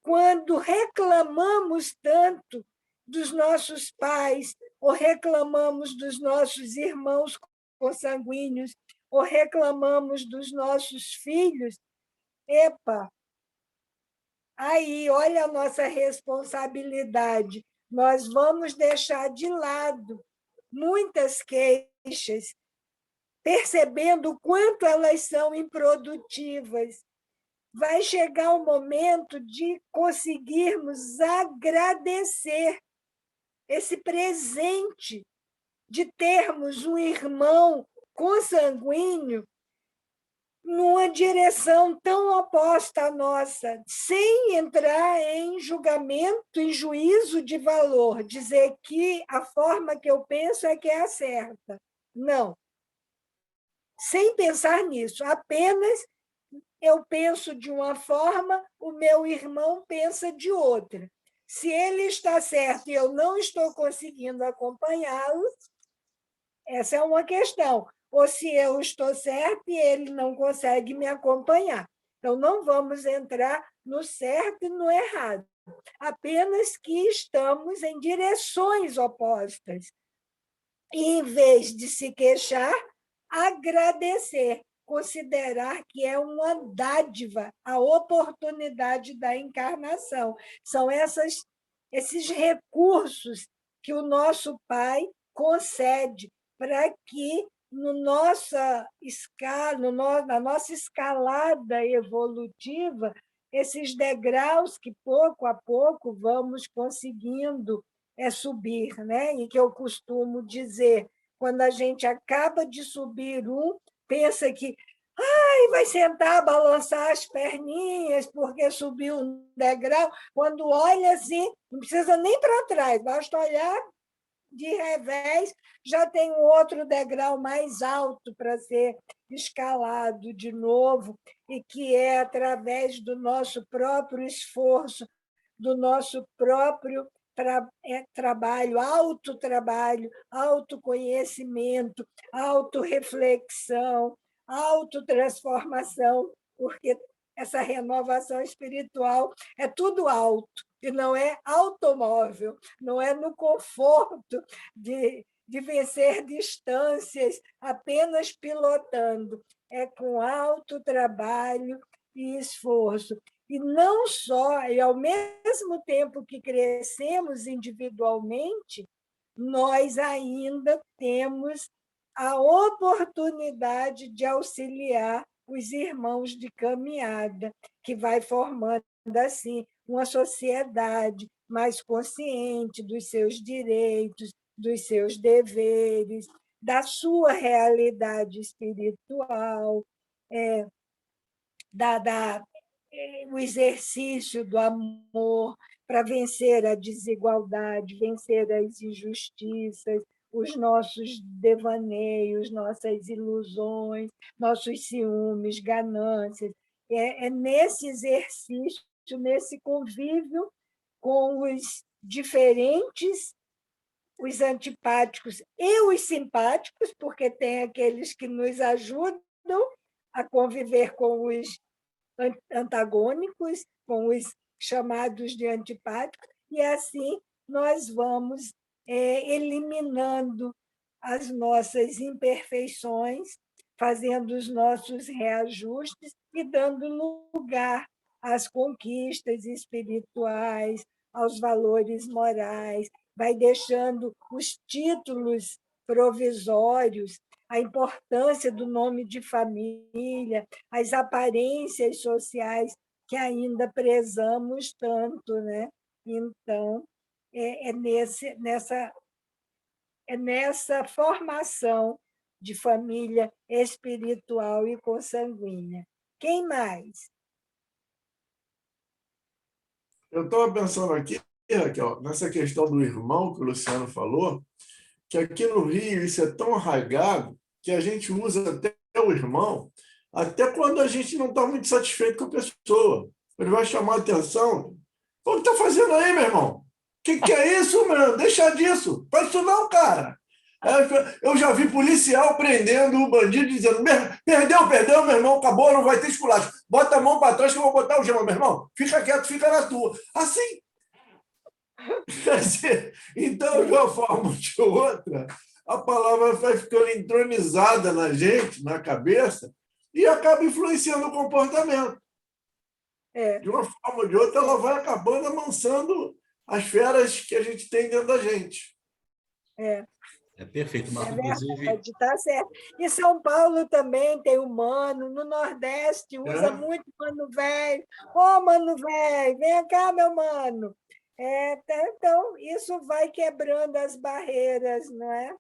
Speaker 2: quando reclamamos tanto dos nossos pais, ou reclamamos dos nossos irmãos consanguíneos, ou reclamamos dos nossos filhos, aí, olha a nossa responsabilidade. Nós vamos deixar de lado muitas queixas, percebendo o quanto elas são improdutivas. Vai chegar o momento de conseguirmos agradecer esse presente de termos um irmão consanguíneo numa direção tão oposta à nossa, sem entrar em julgamento, em juízo de valor, dizer que a forma que eu penso é que é a certa. Não. Sem pensar nisso, apenas eu penso de uma forma, o meu irmão pensa de outra. Se ele está certo e eu não estou conseguindo acompanhá-lo, essa é uma questão. Ou se eu estou certo e ele não consegue me acompanhar. Então, não vamos entrar no certo e no errado, apenas que estamos em direções opostas. E, em vez de se queixar, agradecer, considerar que é uma dádiva, a oportunidade da encarnação. São esses recursos que o nosso Pai concede para que na nossa escalada evolutiva, esses degraus que pouco a pouco vamos conseguindo subir, né? E que eu costumo dizer, quando a gente acaba de subir pensa que vai sentar, balançar as perninhas porque subiu um degrau, quando olha assim, não precisa nem para trás, basta olhar de revés, já tem um outro degrau mais alto para ser escalado de novo, e que é através do nosso próprio esforço, do nosso próprio trabalho, autoconhecimento, autorreflexão, autotransformação, porque essa renovação espiritual é tudo alto, e não é automóvel, não é no conforto de vencer distâncias apenas pilotando, é com alto trabalho e esforço. E não só, e ao mesmo tempo que crescemos individualmente, nós ainda temos a oportunidade de auxiliar os irmãos de caminhada, que vai formando, assim, uma sociedade mais consciente dos seus direitos, dos seus deveres, da sua realidade espiritual, o exercício do amor para vencer a desigualdade, vencer as injustiças, os nossos devaneios, nossas ilusões, nossos ciúmes, ganâncias. É nesse exercício, nesse convívio com os diferentes, os antipáticos e os simpáticos, porque tem aqueles que nos ajudam a conviver com os antagônicos, com os chamados de antipáticos, e assim nós vamos eliminando as nossas imperfeições, fazendo os nossos reajustes e dando lugar às conquistas espirituais, aos valores morais, vai deixando os títulos provisórios, a importância do nome de família, as aparências sociais que ainda prezamos tanto, né? Então, é nessa formação de família espiritual e consanguínea. Quem mais?
Speaker 4: Eu estava pensando aqui, Raquel, nessa questão do irmão que o Luciano falou, que aqui no Rio isso é tão arraigado que a gente usa até o irmão, até quando a gente não está muito satisfeito com a pessoa. Ele vai chamar a atenção. O que está fazendo aí, meu irmão? O que é isso, meu? Deixa disso. Faz isso não, cara. Eu já vi policial prendendo o bandido dizendo: perdeu, meu irmão, acabou, não vai ter esculacho. Bota a mão para trás que eu vou botar o gema, meu irmão. Fica quieto, fica na tua. Assim. Então, de uma forma ou de outra, a palavra vai ficando entronizada na gente, na cabeça, e acaba influenciando o comportamento. De uma forma ou de outra, ela vai acabando amansando as feras que a gente tem dentro da gente.
Speaker 3: É perfeito, Marco. Inclusive...
Speaker 2: Está certo. E São Paulo também tem o mano, no Nordeste usa muito mano velho. Ô, mano velho, vem cá, meu mano. Então, isso vai quebrando as barreiras, não é?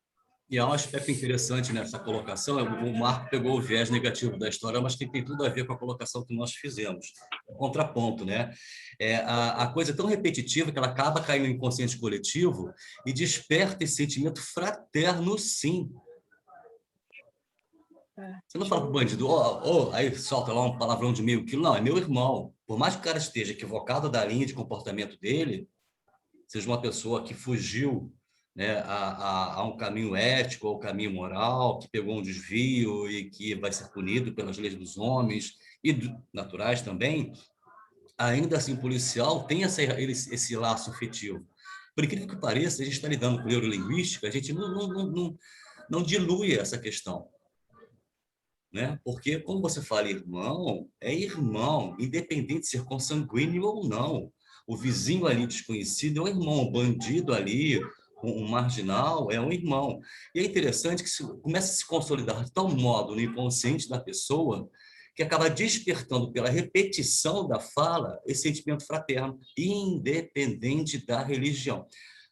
Speaker 3: E há um aspecto interessante nessa colocação, o Marco pegou o viés negativo da história, mas que tem tudo a ver com a colocação que nós fizemos, o contraponto, né? A coisa é tão repetitiva que ela acaba caindo no inconsciente coletivo e desperta esse sentimento fraterno, sim. Você não fala para o bandido, aí solta lá um palavrão de meio quilo, não, é meu irmão. Por mais que o cara esteja equivocado da linha de comportamento dele, seja uma pessoa que fugiu, né, a um caminho ético ou caminho moral, que pegou um desvio e que vai ser punido pelas leis dos homens e naturais também, ainda assim o policial tem esse laço afetivo. Por incrível que pareça, a gente está lidando com neurolinguística, a gente não dilui essa questão. Né? Porque, como você fala irmão, é irmão, independente de ser consanguíneo ou não. O vizinho ali desconhecido é um irmão, o bandido ali, um marginal, é um irmão. E é interessante que começa a se consolidar de tal modo no inconsciente da pessoa que acaba despertando pela repetição da fala esse sentimento fraterno, independente da religião.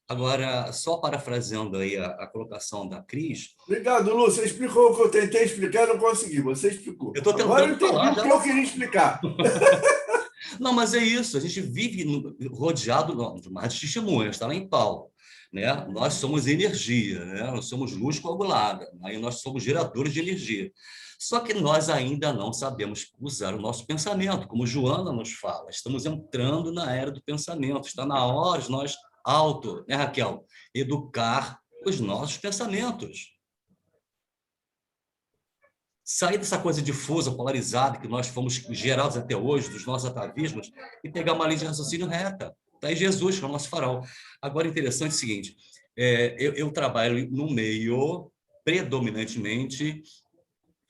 Speaker 3: Agora, só parafraseando aí a colocação da Cris...
Speaker 4: Obrigado, Lu. Você explicou o que eu tentei explicar e não consegui. Você explicou.
Speaker 3: Eu estou tentando
Speaker 4: Agora eu entendi
Speaker 3: falar,
Speaker 4: o que eu queria explicar.
Speaker 3: Não, mas é isso. A gente vive rodeado de mais testemunhas, está lá em Paulo. Né? Nós somos energia, né? Nós somos luz coagulada, aí nós somos geradores de energia. Só que nós ainda não sabemos usar o nosso pensamento, como Joana nos fala. Estamos entrando na era do pensamento. Está na hora de nós né, Raquel? Educar os nossos pensamentos. Sair dessa coisa difusa, polarizada, que nós fomos gerados até hoje, dos nossos atavismos, e pegar uma linha de raciocínio reta. Está aí Jesus, que é o nosso farol. Agora, interessante é o seguinte, eu trabalho no meio, predominantemente,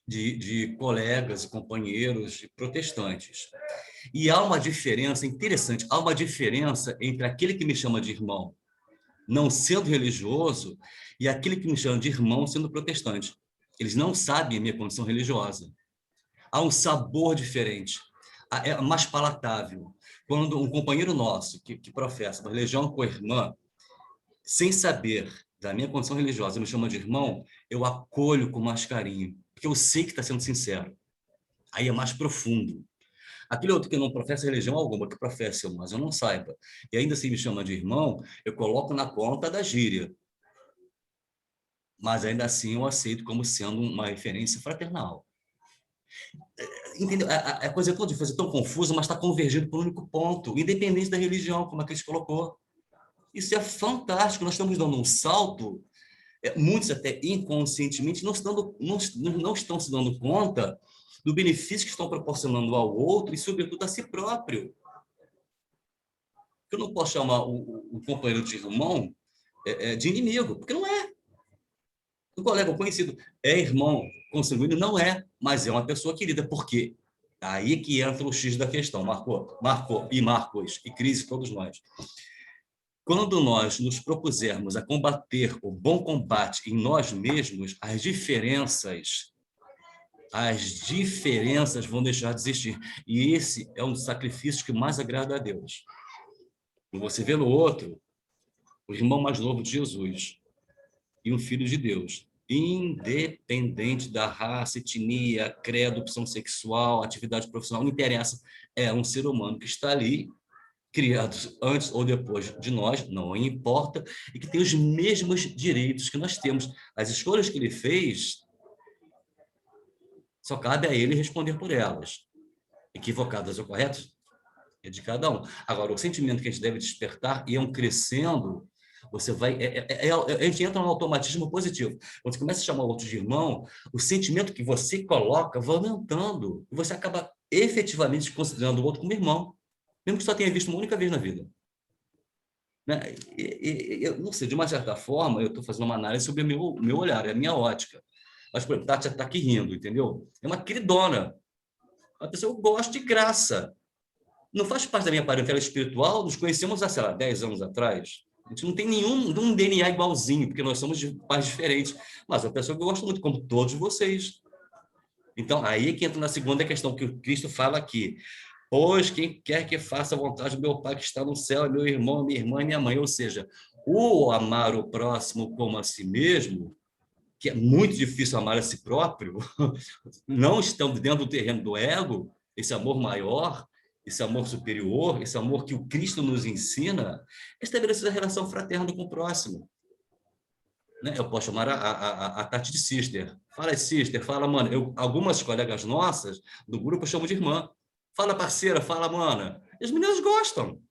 Speaker 3: de colegas e companheiros protestantes. E há uma diferença interessante, há uma diferença entre aquele que me chama de irmão, não sendo religioso, e aquele que me chama de irmão sendo protestante. Eles não sabem a minha condição religiosa. Há um sabor diferente, é mais palatável. Quando um companheiro nosso que professa uma religião co-irmã, sem saber da minha condição religiosa, me chama de irmão, eu acolho com mais carinho, porque eu sei que está sendo sincero. Aí é mais profundo. Aquele outro que não professa religião alguma, que professa, mas eu não saiba, e ainda assim me chama de irmão, eu coloco na conta da gíria. Mas ainda assim eu aceito como sendo uma referência fraternal. Entendeu? A coisa é tão difícil, tão confusa, mas está convergindo para um único ponto, independente da religião, como a Cris colocou. Isso é fantástico, nós estamos dando um salto, muitos até inconscientemente não estão se dando conta do benefício que estão proporcionando ao outro e, sobretudo, a si próprio. Eu não posso chamar o companheiro de irmão de inimigo, porque não é. O colega conhecido é irmão consanguíneo? Não é, mas é uma pessoa querida. Por quê? Aí que entra o X da questão, Marcos, e Cris, todos nós. Quando nós nos propusermos a combater o bom combate em nós mesmos, as diferenças as diferenças vão deixar de existir. E esse é um dos sacrifícios que mais agrada a Deus. Quando você vê no outro o irmão mais novo de Jesus e um filho de Deus, independente da raça, etnia, credo, opção sexual, atividade profissional, não interessa, é um ser humano que está ali, criado antes ou depois de nós, não importa, e que tem os mesmos direitos que nós temos. As escolhas que ele fez, só cabe a ele responder por elas. Equivocadas ou corretas, é de cada um. Agora, o sentimento que a gente deve despertar, e crescendo, você vai... a gente entra num automatismo positivo. Quando você começa a chamar o outro de irmão, o sentimento que você coloca vai aumentando. E você acaba efetivamente considerando o outro como irmão, mesmo que só tenha visto uma única vez na vida. Né? Eu não sei, de uma certa forma, eu estou fazendo uma análise sobre o meu olhar, é a minha ótica. Mas, por exemplo, Tati está aqui rindo, entendeu? É uma queridona. Uma pessoa que eu gosto de graça. Não faz parte da minha parentela espiritual, nos conhecemos há, sei lá, 10 anos atrás. A gente não tem nenhum DNA igualzinho, porque nós somos de pais diferentes. Mas é uma pessoa que eu gosto muito, como todos vocês. Então, aí é que entra na segunda questão que o Cristo fala aqui. Pois quem quer que faça a vontade do meu Pai que está no céu é meu irmão, minha irmã e minha mãe. Ou seja, o amar o próximo como a si mesmo, que é muito difícil amar a si próprio, não estando dentro do terreno do ego, esse amor maior, esse amor superior, esse amor que o Cristo nos ensina, é estabelecer a relação fraterna com o próximo. Né? Eu posso chamar a Tati de sister. Fala, sister, fala, mano. Algumas colegas nossas do grupo eu chamo de irmã. Fala, parceira, fala, mana. E as meninas gostam.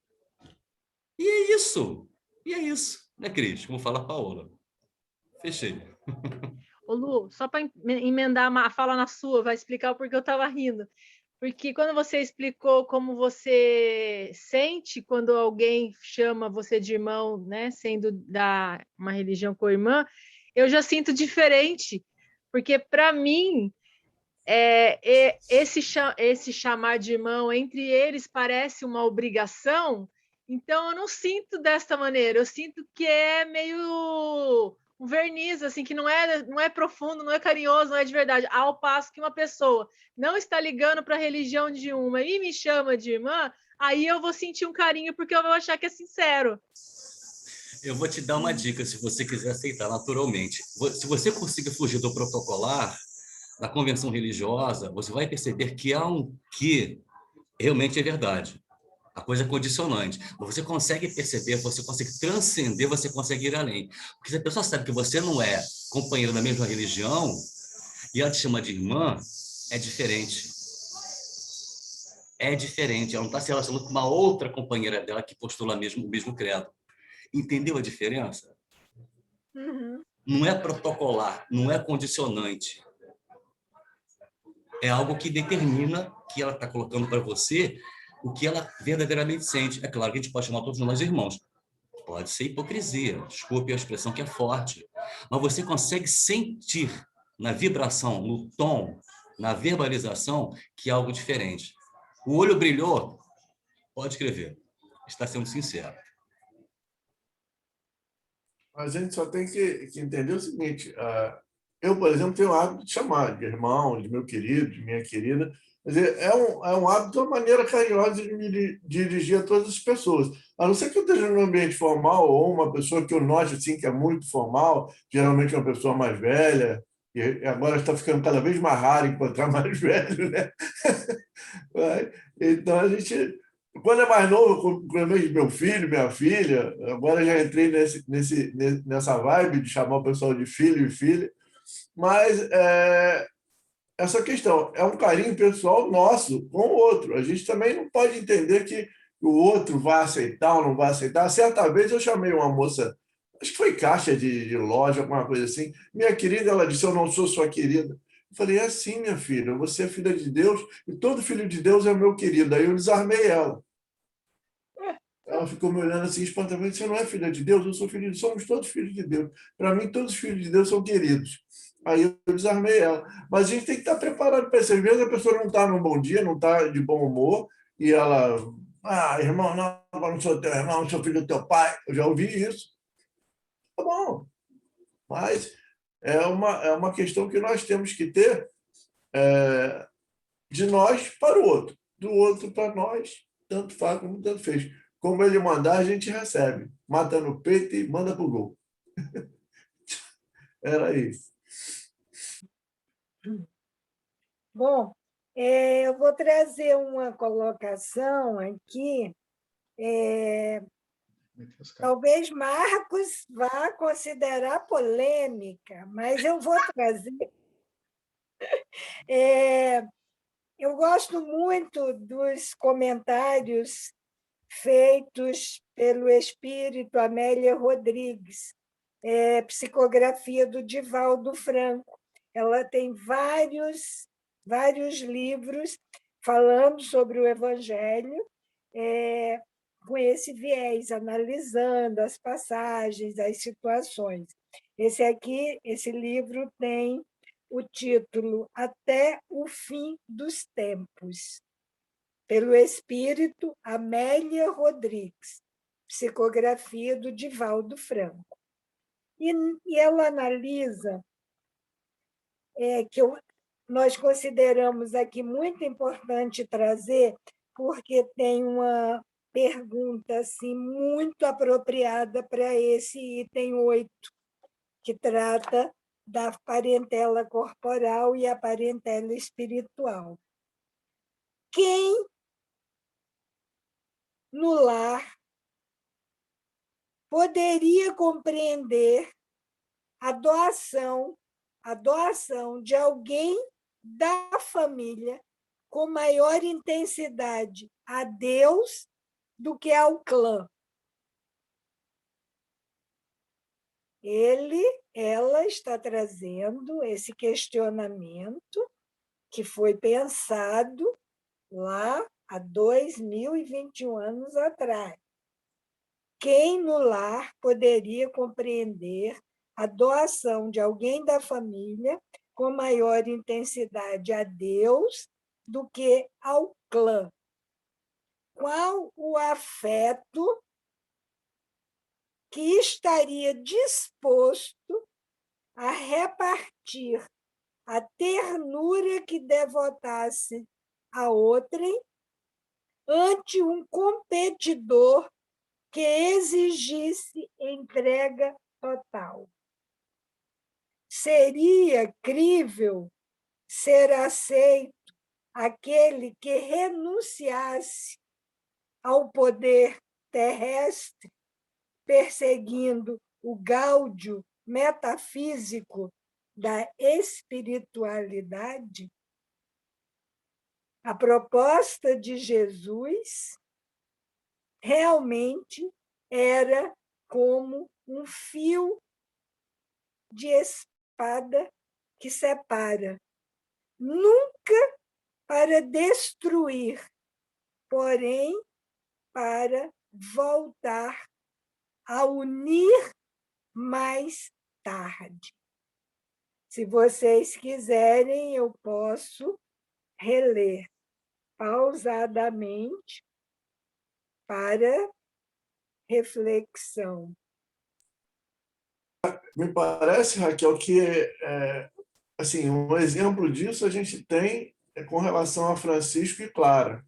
Speaker 3: E é isso. E é isso. Né, Cris? Como fala a Paola. Fechei.
Speaker 5: Ô, Lu, só para emendar a fala na sua, vai explicar o porquê eu estava rindo. Porque quando você explicou como você sente quando alguém chama você de irmão, né, sendo da uma religião co-irmã, eu já sinto diferente. Porque, para mim, esse chamar de irmão entre eles parece uma obrigação, então eu não sinto desta maneira, eu sinto que é meio um verniz, assim, que não é profundo, não é carinhoso, não é de verdade, ao passo que uma pessoa não está ligando para a religião de uma e me chama de irmã, aí eu vou sentir um carinho porque eu vou achar que é sincero.
Speaker 3: Eu vou te dar uma dica, se você quiser aceitar naturalmente. Se você conseguir fugir do protocolar, na convenção religiosa, você vai perceber que há um que realmente é verdade. A coisa é condicionante. Você consegue perceber, você consegue transcender, você consegue ir além. Porque se a pessoa sabe que você não é companheiro da mesma religião e ela te chama de irmã, é diferente. É diferente. Ela não está se relacionando com uma outra companheira dela que postula o mesmo credo. Entendeu a diferença?
Speaker 2: Uhum.
Speaker 3: Não é protocolar, não é condicionante. É algo que determina que ela está colocando para você o que ela verdadeiramente sente. É claro que a gente pode chamar todos nós irmãos. Pode ser hipocrisia, desculpe a expressão que é forte. Mas você consegue sentir na vibração, no tom, na verbalização, que é algo diferente. O olho brilhou, pode escrever. Está sendo sincero.
Speaker 4: A gente só tem que entender o seguinte, eu, por exemplo, tenho o hábito de chamar de irmão, de meu querido, de minha querida. Quer dizer, é um hábito, uma maneira carinhosa de me dirigir a todas as pessoas. A não ser que eu esteja num ambiente formal ou uma pessoa que eu note assim, que é muito formal, geralmente uma pessoa mais velha, e agora está ficando cada vez mais raro encontrar mais velho, né? Então, a gente... Quando é mais novo, quando é meu filho, minha filha, agora já entrei nessa vibe de chamar o pessoal de filho e filha, mas essa questão é um carinho pessoal nosso com o outro. A gente também não pode entender que o outro vai aceitar ou não vai aceitar. Certa vez eu chamei uma moça, acho que foi caixa de loja, alguma coisa assim, minha querida, ela disse, eu não sou sua querida. Eu falei, é assim, minha filha, você é filha de Deus e todo filho de Deus é meu querido. Aí eu desarmei ela. Ela ficou me olhando assim, espontaneamente, você não é filha de Deus? Eu sou filho de Deus, somos todos filhos de Deus. Para mim, todos os filhos de Deus são queridos. Aí eu desarmei ela. Mas a gente tem que estar preparado para isso. Às vezes a pessoa não está num bom dia, não está de bom humor, e ela, irmão, não, eu não sou teu irmão, eu sou filho do teu pai. Eu já ouvi isso. Tá bom. Mas é uma questão que nós temos que ter de nós para o outro, do outro para nós, tanto faz como tanto fez. Como ele mandar, a gente recebe. Mata no peito e manda para o gol. Era isso.
Speaker 2: Bom, eu vou trazer uma colocação aqui. Talvez Marcos vá considerar polêmica, mas eu vou trazer. Eu gosto muito dos comentários feitos pelo espírito Amélia Rodrigues, psicografia do Divaldo Franco. Ela tem vários livros falando sobre o Evangelho, com esse viés, analisando as passagens, as situações. Esse livro tem o título Até o Fim dos Tempos, pelo espírito Amélia Rodrigues, psicografia do Divaldo Franco. E ela analisa nós consideramos aqui muito importante trazer, porque tem uma pergunta assim, muito apropriada para esse item 8, que trata da parentela corporal e a parentela espiritual. Quem no lar poderia compreender a doação de alguém da família com maior intensidade a Deus do que ao clã? Ela está trazendo esse questionamento que foi pensado lá há 2021 anos atrás. Quem no lar poderia compreender a doação de alguém da família com maior intensidade a Deus do que ao clã? Qual o afeto que estaria disposto a repartir a ternura que devotasse a outrem ante um competidor que exigisse entrega total? Seria crível ser aceito aquele que renunciasse ao poder terrestre, perseguindo o gáudio metafísico da espiritualidade? A proposta de Jesus realmente era como um fio de espada que separa, nunca para destruir, porém para voltar a unir mais tarde. Se vocês quiserem, eu posso reler pausadamente para reflexão.
Speaker 4: Me parece, Raquel, que assim, um exemplo disso a gente tem com relação a Francisco e Clara.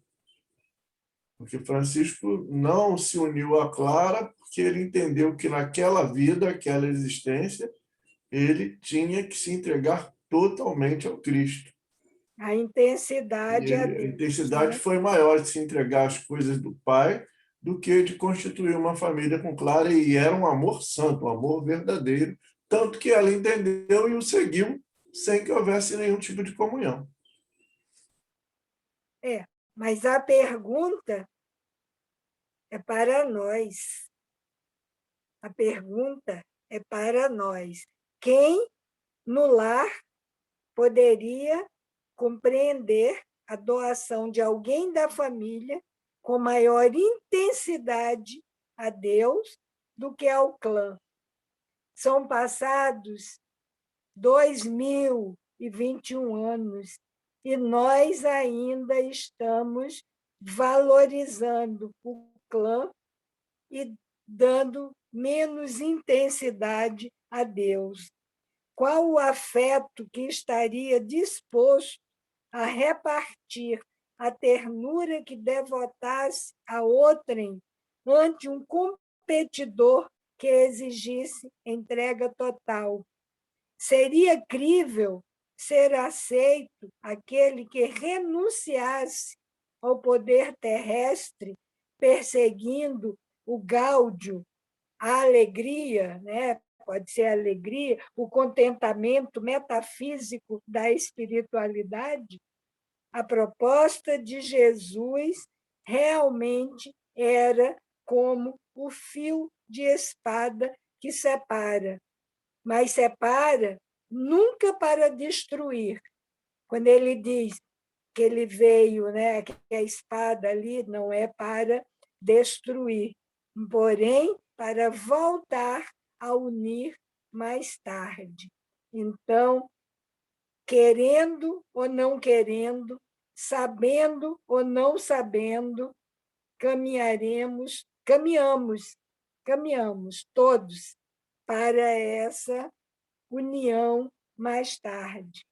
Speaker 4: Porque Francisco não se uniu a Clara porque ele entendeu que naquela vida, aquela existência, ele tinha que se entregar totalmente ao Cristo.
Speaker 2: A intensidade
Speaker 4: a intensidade foi maior de se entregar às coisas do Pai do que de constituir uma família com Clara, e era um amor santo, um amor verdadeiro, tanto que ela entendeu e o seguiu sem que houvesse nenhum tipo de comunhão.
Speaker 2: Mas a pergunta é para nós. A pergunta é para nós. Quem no lar poderia compreender a doação de alguém da família com maior intensidade a Deus do que ao clã? São passados 2021 anos e nós ainda estamos valorizando o clã e dando menos intensidade a Deus. Qual o afeto que estaria disposto a repartir a ternura que devotasse a outrem ante um competidor que exigisse entrega total. Seria crível ser aceito aquele que renunciasse ao poder terrestre, perseguindo o gáudio, a alegria, né? Pode ser a alegria, o contentamento metafísico da espiritualidade? A proposta de Jesus realmente era como o fio de espada que separa, mas separa nunca para destruir. Quando ele diz que ele veio, né, que a espada ali não é para destruir, porém para voltar a unir mais tarde. Então, querendo ou não querendo, sabendo ou não sabendo, caminhamos todos para essa união mais tarde,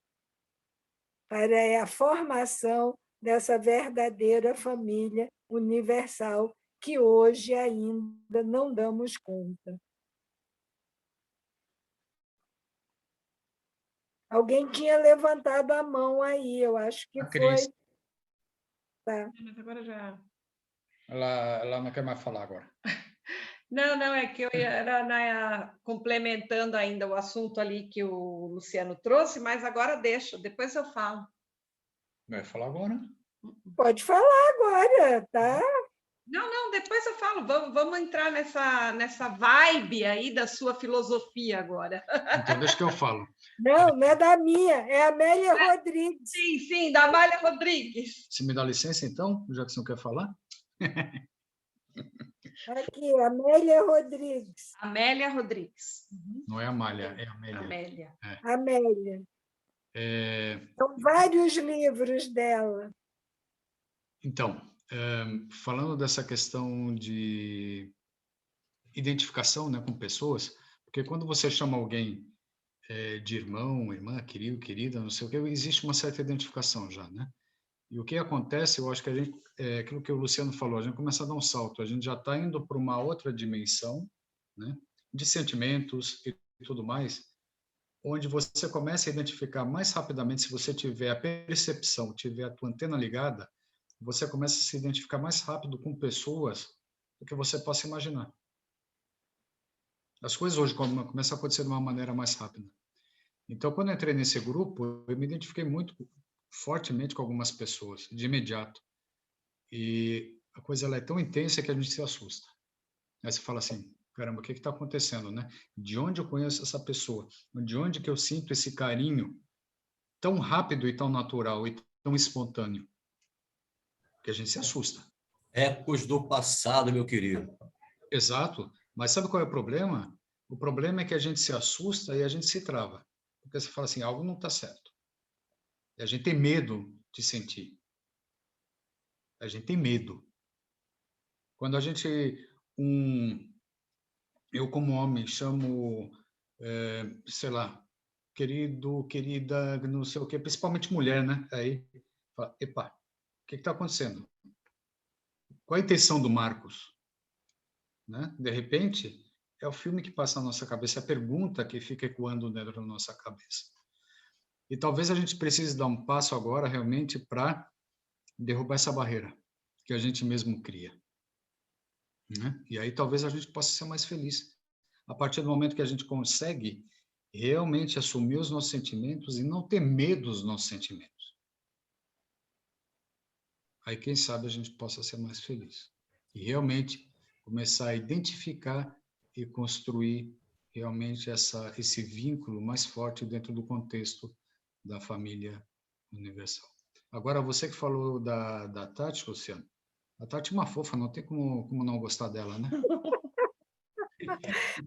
Speaker 2: para a formação dessa verdadeira família universal que hoje ainda não damos conta. Alguém tinha levantado a mão aí, eu acho que foi. Tá.
Speaker 6: Mas agora já.
Speaker 1: Ela não quer mais falar agora.
Speaker 6: Não, é que eu era complementando ainda o assunto ali que o Luciano trouxe, mas agora deixa, depois eu falo.
Speaker 1: Vai falar agora?
Speaker 2: Pode falar agora, tá?
Speaker 6: Não, depois eu falo. Vamos entrar nessa vibe aí da sua filosofia agora.
Speaker 1: Então, deixa que eu falo.
Speaker 2: Não é da minha, é a Amélia Rodrigues.
Speaker 6: Sim, da Amélia Rodrigues.
Speaker 1: Você me dá licença, então, já que você não quer falar?
Speaker 2: Aqui, Amélia Rodrigues.
Speaker 6: Amélia Rodrigues.
Speaker 1: Não é Amália, é Amélia.
Speaker 6: Amélia.
Speaker 2: Amélia. São vários livros dela.
Speaker 1: Então, falando dessa questão de identificação, né, com pessoas, porque quando você chama alguém de irmão, irmã, querido, querida, não sei o que, existe uma certa identificação já, né? E o que acontece, eu acho que a gente, aquilo que o Luciano falou, a gente começa a dar um salto, a gente já está indo para uma outra dimensão, né, de sentimentos e tudo mais, onde você começa a identificar mais rapidamente, se você tiver a percepção, tiver a tua antena ligada, você começa a se identificar mais rápido com pessoas do que você possa imaginar. As coisas hoje começam a acontecer de uma maneira mais rápida. Então, quando eu entrei nesse grupo, eu me identifiquei muito fortemente com algumas pessoas, de imediato. E a coisa ela é tão intensa que a gente se assusta. Aí você fala assim, caramba, o que está acontecendo, né? De onde eu conheço essa pessoa? De onde que eu sinto esse carinho tão rápido e tão natural e tão espontâneo? Que a gente se assusta.
Speaker 3: Ecos do passado, meu querido.
Speaker 1: Exato. Mas sabe qual é o problema? O problema é que a gente se assusta e a gente se trava. Porque você fala assim, algo não está certo. E a gente tem medo de sentir. A gente tem medo. Quando a gente, eu como homem chamo, sei lá, querido, querida, não sei o quê, principalmente mulher, né? Aí, fala, epa, o que está acontecendo? Qual a intenção do Marcos? Né? De repente, é o filme que passa na nossa cabeça, é a pergunta que fica ecoando dentro da nossa cabeça. E talvez a gente precise dar um passo agora realmente para derrubar essa barreira que a gente mesmo cria. Né? E aí talvez a gente possa ser mais feliz. A partir do momento que a gente consegue realmente assumir os nossos sentimentos e não ter medo dos nossos sentimentos. Aí, quem sabe, a gente possa ser mais feliz. E realmente começar a identificar e construir realmente esse vínculo mais forte dentro do contexto da família universal. Agora, você que falou da Tati, Luciano, a Tati é uma fofa, não tem como não gostar dela, né?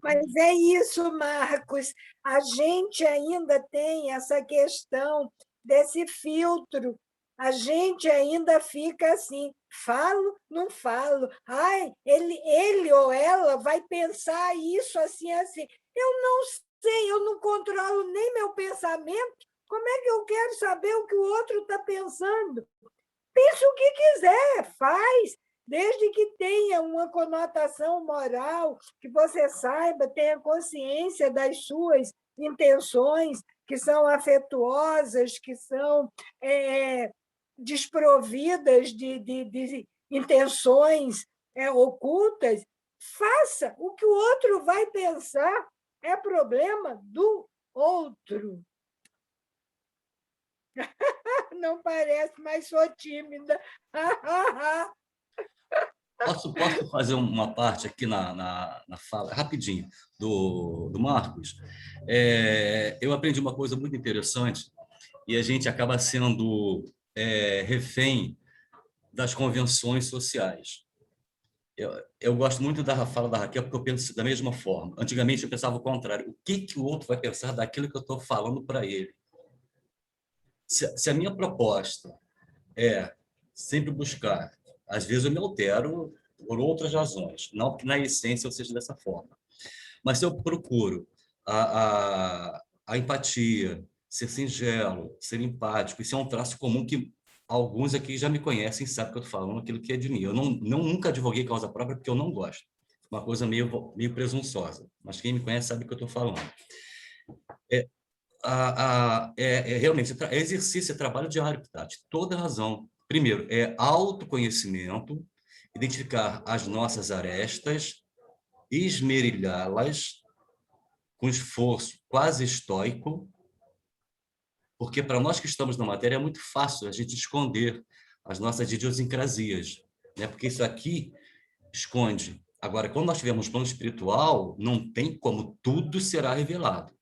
Speaker 2: Mas é isso, Marcos. A gente ainda tem essa questão desse filtro. A gente ainda fica assim, falo, não falo. Ai, ele ou ela vai pensar isso assim, assim. Eu não sei, eu não controlo nem meu pensamento. Como é que eu quero saber o que o outro está pensando? Pensa o que quiser, faz, desde que tenha uma conotação moral, que você saiba, tenha consciência das suas intenções, que são afetuosas, que são desprovidas de intenções ocultas. Faça o que o outro vai pensar, é problema do outro. Não parece, mas sou tímida.
Speaker 3: Posso fazer uma parte aqui na fala, rapidinho, do Marcos? Eu aprendi uma coisa muito interessante e a gente acaba sendo refém das convenções sociais. Eu gosto muito da fala da Raquel, porque eu penso da mesma forma. Antigamente, eu pensava o contrário. O que o outro vai pensar daquilo que eu estou falando para ele? Se a minha proposta é sempre buscar, às vezes eu me altero por outras razões, não que na essência eu seja dessa forma, mas se eu procuro a empatia, ser singelo, ser empático, isso é um traço comum que alguns aqui já me conhecem, sabem que eu estou falando aquilo que é de mim. Eu nunca advoguei causa própria porque eu não gosto. Uma coisa meio presunçosa, mas quem me conhece sabe o que eu estou falando. Realmente, exercício, é trabalho diário, Tati, toda razão. Primeiro, é autoconhecimento, identificar as nossas arestas, esmerilhá-las com esforço quase estoico, porque para nós que estamos na matéria é muito fácil a gente esconder as nossas idiosincrasias, né? Porque isso aqui esconde. Agora, quando nós tivermos plano espiritual, não tem como, tudo será revelado.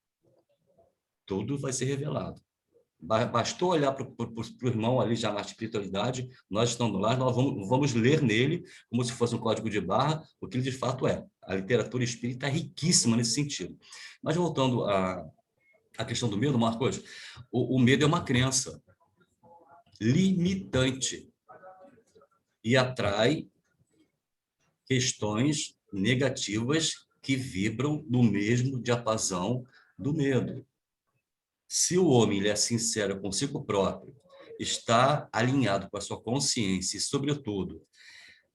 Speaker 3: Tudo vai ser revelado. Bastou olhar para o irmão ali já na espiritualidade, nós estamos lá, nós vamos ler nele, como se fosse um código de barra, o que ele de fato é. A literatura espírita é riquíssima nesse sentido. Mas voltando à questão do medo, Marcos, o medo é uma crença limitante e atrai questões negativas que vibram no mesmo diapasão do medo. Se o homem ele é sincero consigo próprio, está alinhado com a sua consciência e, sobretudo,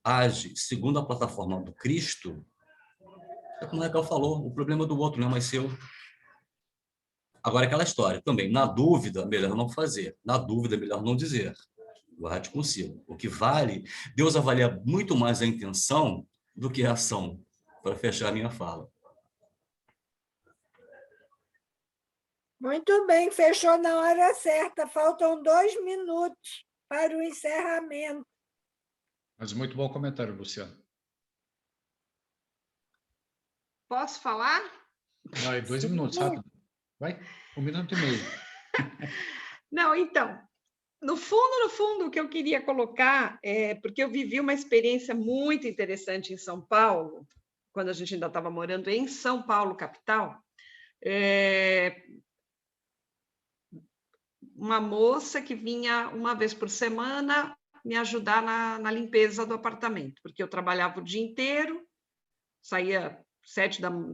Speaker 3: age segundo a plataforma do Cristo, é como o Raquel falou, o problema do outro não é mais seu. Agora, aquela história também, na dúvida, melhor não fazer. Na dúvida, melhor não dizer. Guarde consigo. O que vale, Deus avalia muito mais a intenção do que a ação, para fechar a minha fala.
Speaker 2: Muito bem, fechou na hora certa. Faltam 2 minutos para o encerramento.
Speaker 1: Mas muito bom comentário, Luciano.
Speaker 6: Posso falar?
Speaker 1: Vai, 2 minutos, rápido. Vai, 1 minuto e meio.
Speaker 6: Não, então, no fundo, o que eu queria colocar é porque eu vivi uma experiência muito interessante em São Paulo, quando a gente ainda estava morando em São Paulo, capital. Uma moça que vinha uma vez por semana me ajudar na limpeza do apartamento, porque eu trabalhava o dia inteiro,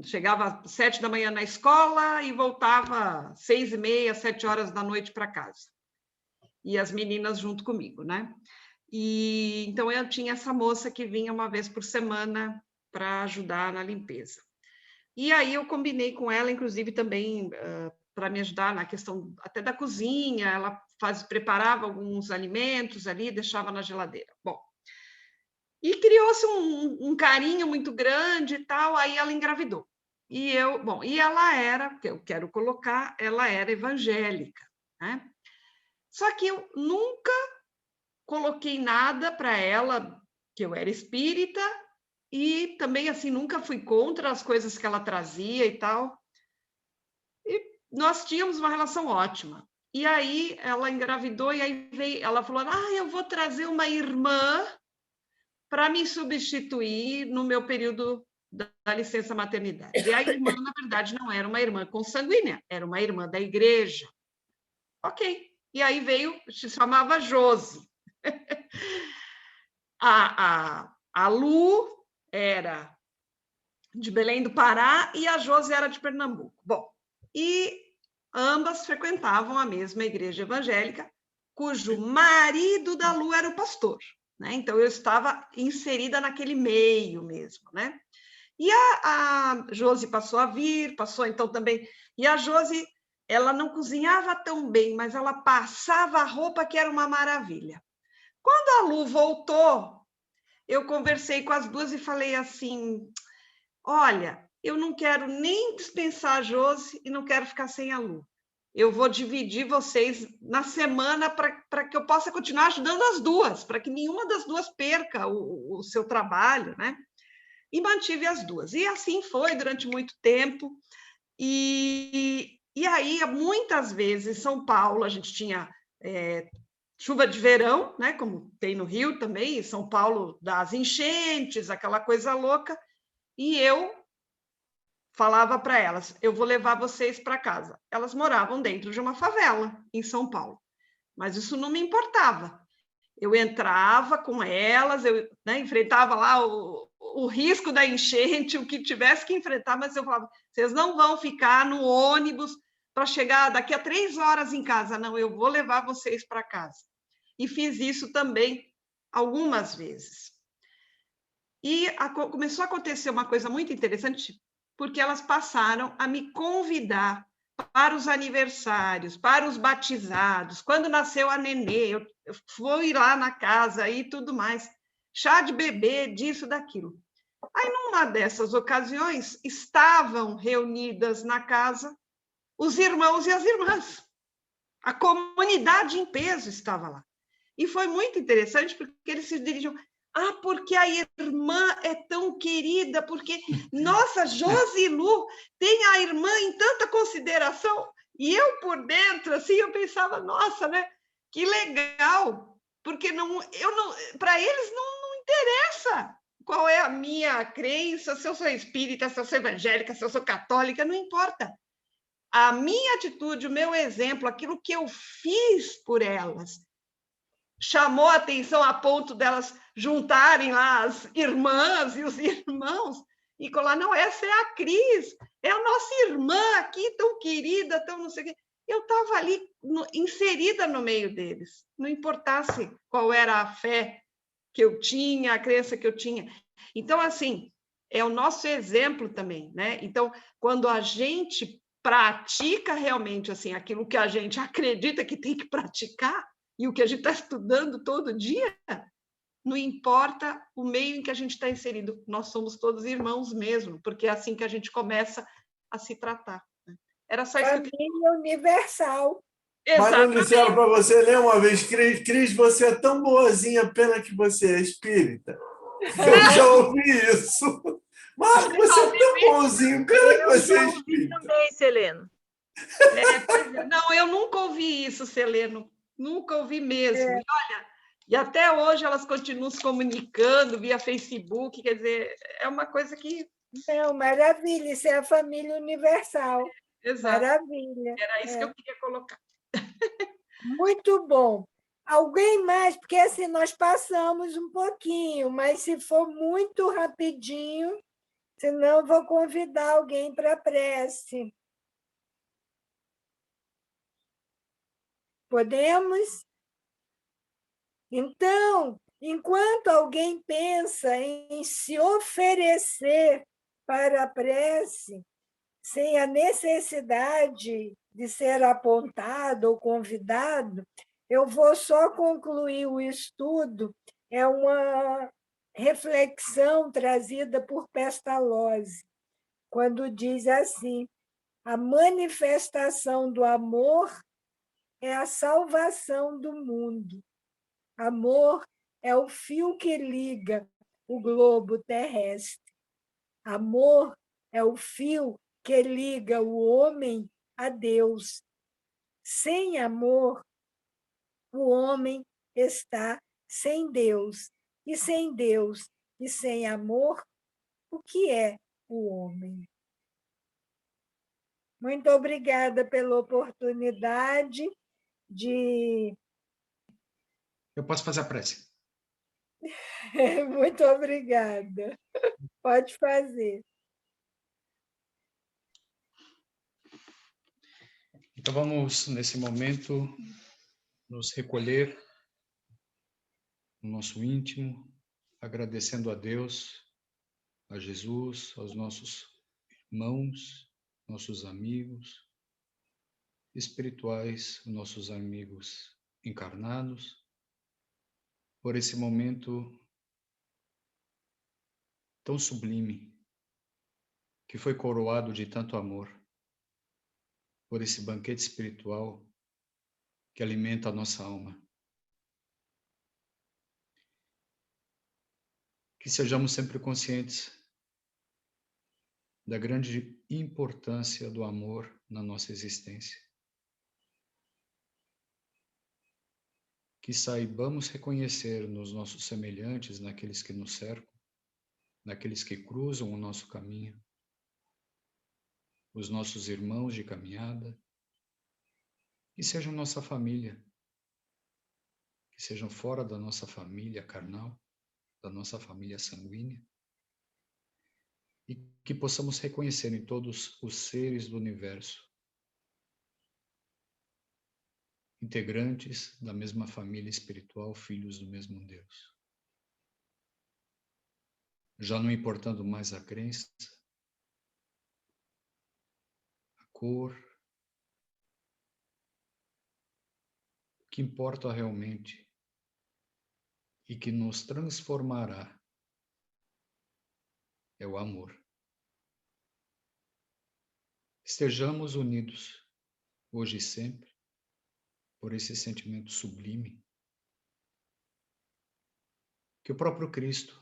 Speaker 6: chegava às 7 da manhã na escola e voltava 6h30, 7 horas da noite para casa. E as meninas junto comigo, né? E então eu tinha essa moça que vinha uma vez por semana para ajudar na limpeza. E aí eu combinei com ela, inclusive também para me ajudar na questão até da cozinha, ela preparava alguns alimentos ali, deixava na geladeira. Bom, e criou-se um carinho muito grande e tal, aí ela engravidou. E ela era, que eu quero colocar, ela era evangélica, né? Só que eu nunca coloquei nada para ela que eu era espírita e também assim nunca fui contra as coisas que ela trazia e tal. E nós tínhamos uma relação ótima. E aí ela engravidou e aí ela falou: eu vou trazer uma irmã para me substituir no meu período da licença maternidade. E a irmã, na verdade, não era uma irmã consanguínea, era uma irmã da igreja. Ok. E aí se chamava Josi. A Lu era de Belém do Pará e a Josi era de Pernambuco. Bom, e ambas frequentavam a mesma igreja evangélica, cujo marido da Lu era o pastor, né? Então, eu estava inserida naquele meio mesmo, né? E a Josi passou a vir, passou então também... E a Josi, ela não cozinhava tão bem, mas ela passava a roupa que era uma maravilha. Quando a Lu voltou, eu conversei com as duas e falei assim, olha, eu não quero nem dispensar a Josi e não quero ficar sem a Lu. Eu vou dividir vocês na semana para que eu possa continuar ajudando as duas, para que nenhuma das duas perca o seu trabalho, né? E mantive as duas. E assim foi durante muito tempo. E aí, muitas vezes, em São Paulo, a gente tinha chuva de verão, né? Como tem no Rio também, em São Paulo, das enchentes, aquela coisa louca. E eu falava para elas, eu vou levar vocês para casa. Elas moravam dentro de uma favela, em São Paulo. Mas isso não me importava. Eu entrava com elas, eu, né, enfrentava lá o risco da enchente, o que tivesse que enfrentar, mas eu falava, vocês não vão ficar no ônibus para chegar daqui a 3 horas em casa, não, eu vou levar vocês para casa. E fiz isso também algumas vezes. E começou a acontecer uma coisa muito interessante, porque elas passaram a me convidar para os aniversários, para os batizados. Quando nasceu a Nenê, eu fui lá na casa e tudo mais. Chá de bebê, disso, daquilo. Aí, numa dessas ocasiões, estavam reunidas na casa os irmãos e as irmãs. A comunidade em peso estava lá. E foi muito interessante, porque eles se dirigiam... Ah, porque a irmã é tão querida, porque, nossa, Josi e Lu tem a irmã em tanta consideração. E eu, por dentro, assim, eu pensava, nossa, né? Que legal, porque para eles não interessa qual é a minha crença, se eu sou espírita, se eu sou evangélica, se eu sou católica, não importa. A minha atitude, o meu exemplo, aquilo que eu fiz por elas, chamou a atenção a ponto delas juntarem lá as irmãs e os irmãos e colar, não, essa é a Cris, é a nossa irmã aqui, tão querida, tão não sei o quê. Eu estava ali inserida no meio deles, não importasse qual era a fé que eu tinha, a crença que eu tinha. Então, assim, é o nosso exemplo também, né? Então, quando a gente pratica realmente assim aquilo que a gente acredita que tem que praticar, e o que a gente está estudando todo dia, não importa o meio em que a gente está inserido, nós somos todos irmãos mesmo, porque é assim que a gente começa a se tratar. Era só isso que eu queria.
Speaker 2: Família universal.
Speaker 4: Mas não disseram para você nenhuma vez, Cris, você é tão boazinha, pena que você é espírita. Eu já ouvi isso. Marco, você é tão bonzinho, pena que você é espírita.
Speaker 5: Também, Seleno.
Speaker 6: Não, eu nunca ouvi isso, Seleno. Nunca ouvi mesmo. E olha, e até hoje elas continuam se comunicando via Facebook, quer dizer, é uma coisa que...
Speaker 2: Não, maravilha, isso é a família universal.
Speaker 6: Exato.
Speaker 2: Maravilha.
Speaker 6: Era isso que eu queria colocar.
Speaker 2: Muito bom. Alguém mais? Porque assim nós passamos um pouquinho, mas se for muito rapidinho, senão eu vou convidar alguém para a prece. Podemos? Então, enquanto alguém pensa em se oferecer para a prece, sem a necessidade de ser apontado ou convidado, eu vou só concluir o estudo. É uma reflexão trazida por Pestalozzi, quando diz assim: a manifestação do amor é a salvação do mundo. Amor é o fio que liga o globo terrestre. Amor é o fio que liga o homem a Deus. Sem amor, o homem está sem Deus. E sem Deus e sem amor, o que é o homem? Muito obrigada pela oportunidade de...
Speaker 1: Eu posso fazer a prece.
Speaker 2: Muito obrigada. Pode fazer.
Speaker 1: Então vamos, nesse momento, nos recolher no nosso íntimo, agradecendo a Deus, a Jesus, aos nossos irmãos, nossos amigos espirituais, nossos amigos encarnados, por esse momento tão sublime, que foi coroado de tanto amor, por esse banquete espiritual que alimenta a nossa alma. Que sejamos sempre conscientes da grande importância do amor na nossa existência. Que saibamos reconhecer nos nossos semelhantes, naqueles que nos cercam, naqueles que cruzam o nosso caminho, os nossos irmãos de caminhada, que sejam nossa família, que sejam fora da nossa família carnal, da nossa família sanguínea, e que possamos reconhecer em todos os seres do universo integrantes da mesma família espiritual, filhos do mesmo Deus. Já não importando mais a crença, a cor, o que importa realmente e que nos transformará é o amor. Estejamos unidos, hoje e sempre, por esse sentimento sublime que o próprio Cristo,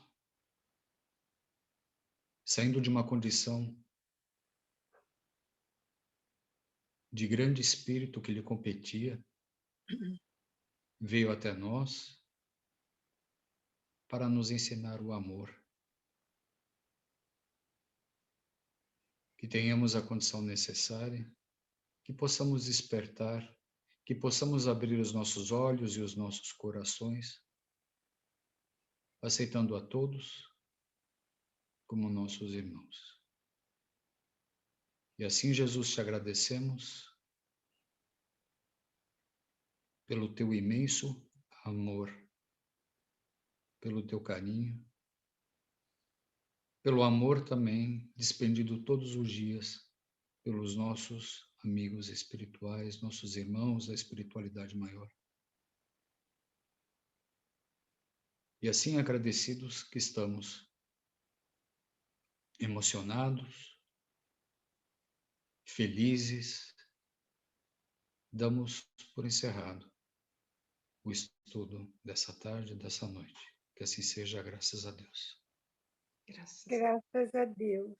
Speaker 1: saindo de uma condição de grande espírito que lhe competia, veio até nós para nos ensinar o amor. Que tenhamos a condição necessária, que possamos despertar, que possamos abrir os nossos olhos e os nossos corações, aceitando a todos como nossos irmãos. E assim, Jesus, te agradecemos pelo teu imenso amor, pelo teu carinho, pelo amor também despendido todos os dias pelos nossos amigos espirituais, nossos irmãos da espiritualidade maior. E assim, agradecidos que estamos, emocionados, felizes, damos por encerrado o estudo dessa tarde, dessa noite. Que assim seja, graças a Deus.
Speaker 6: Graças
Speaker 2: Graças a Deus.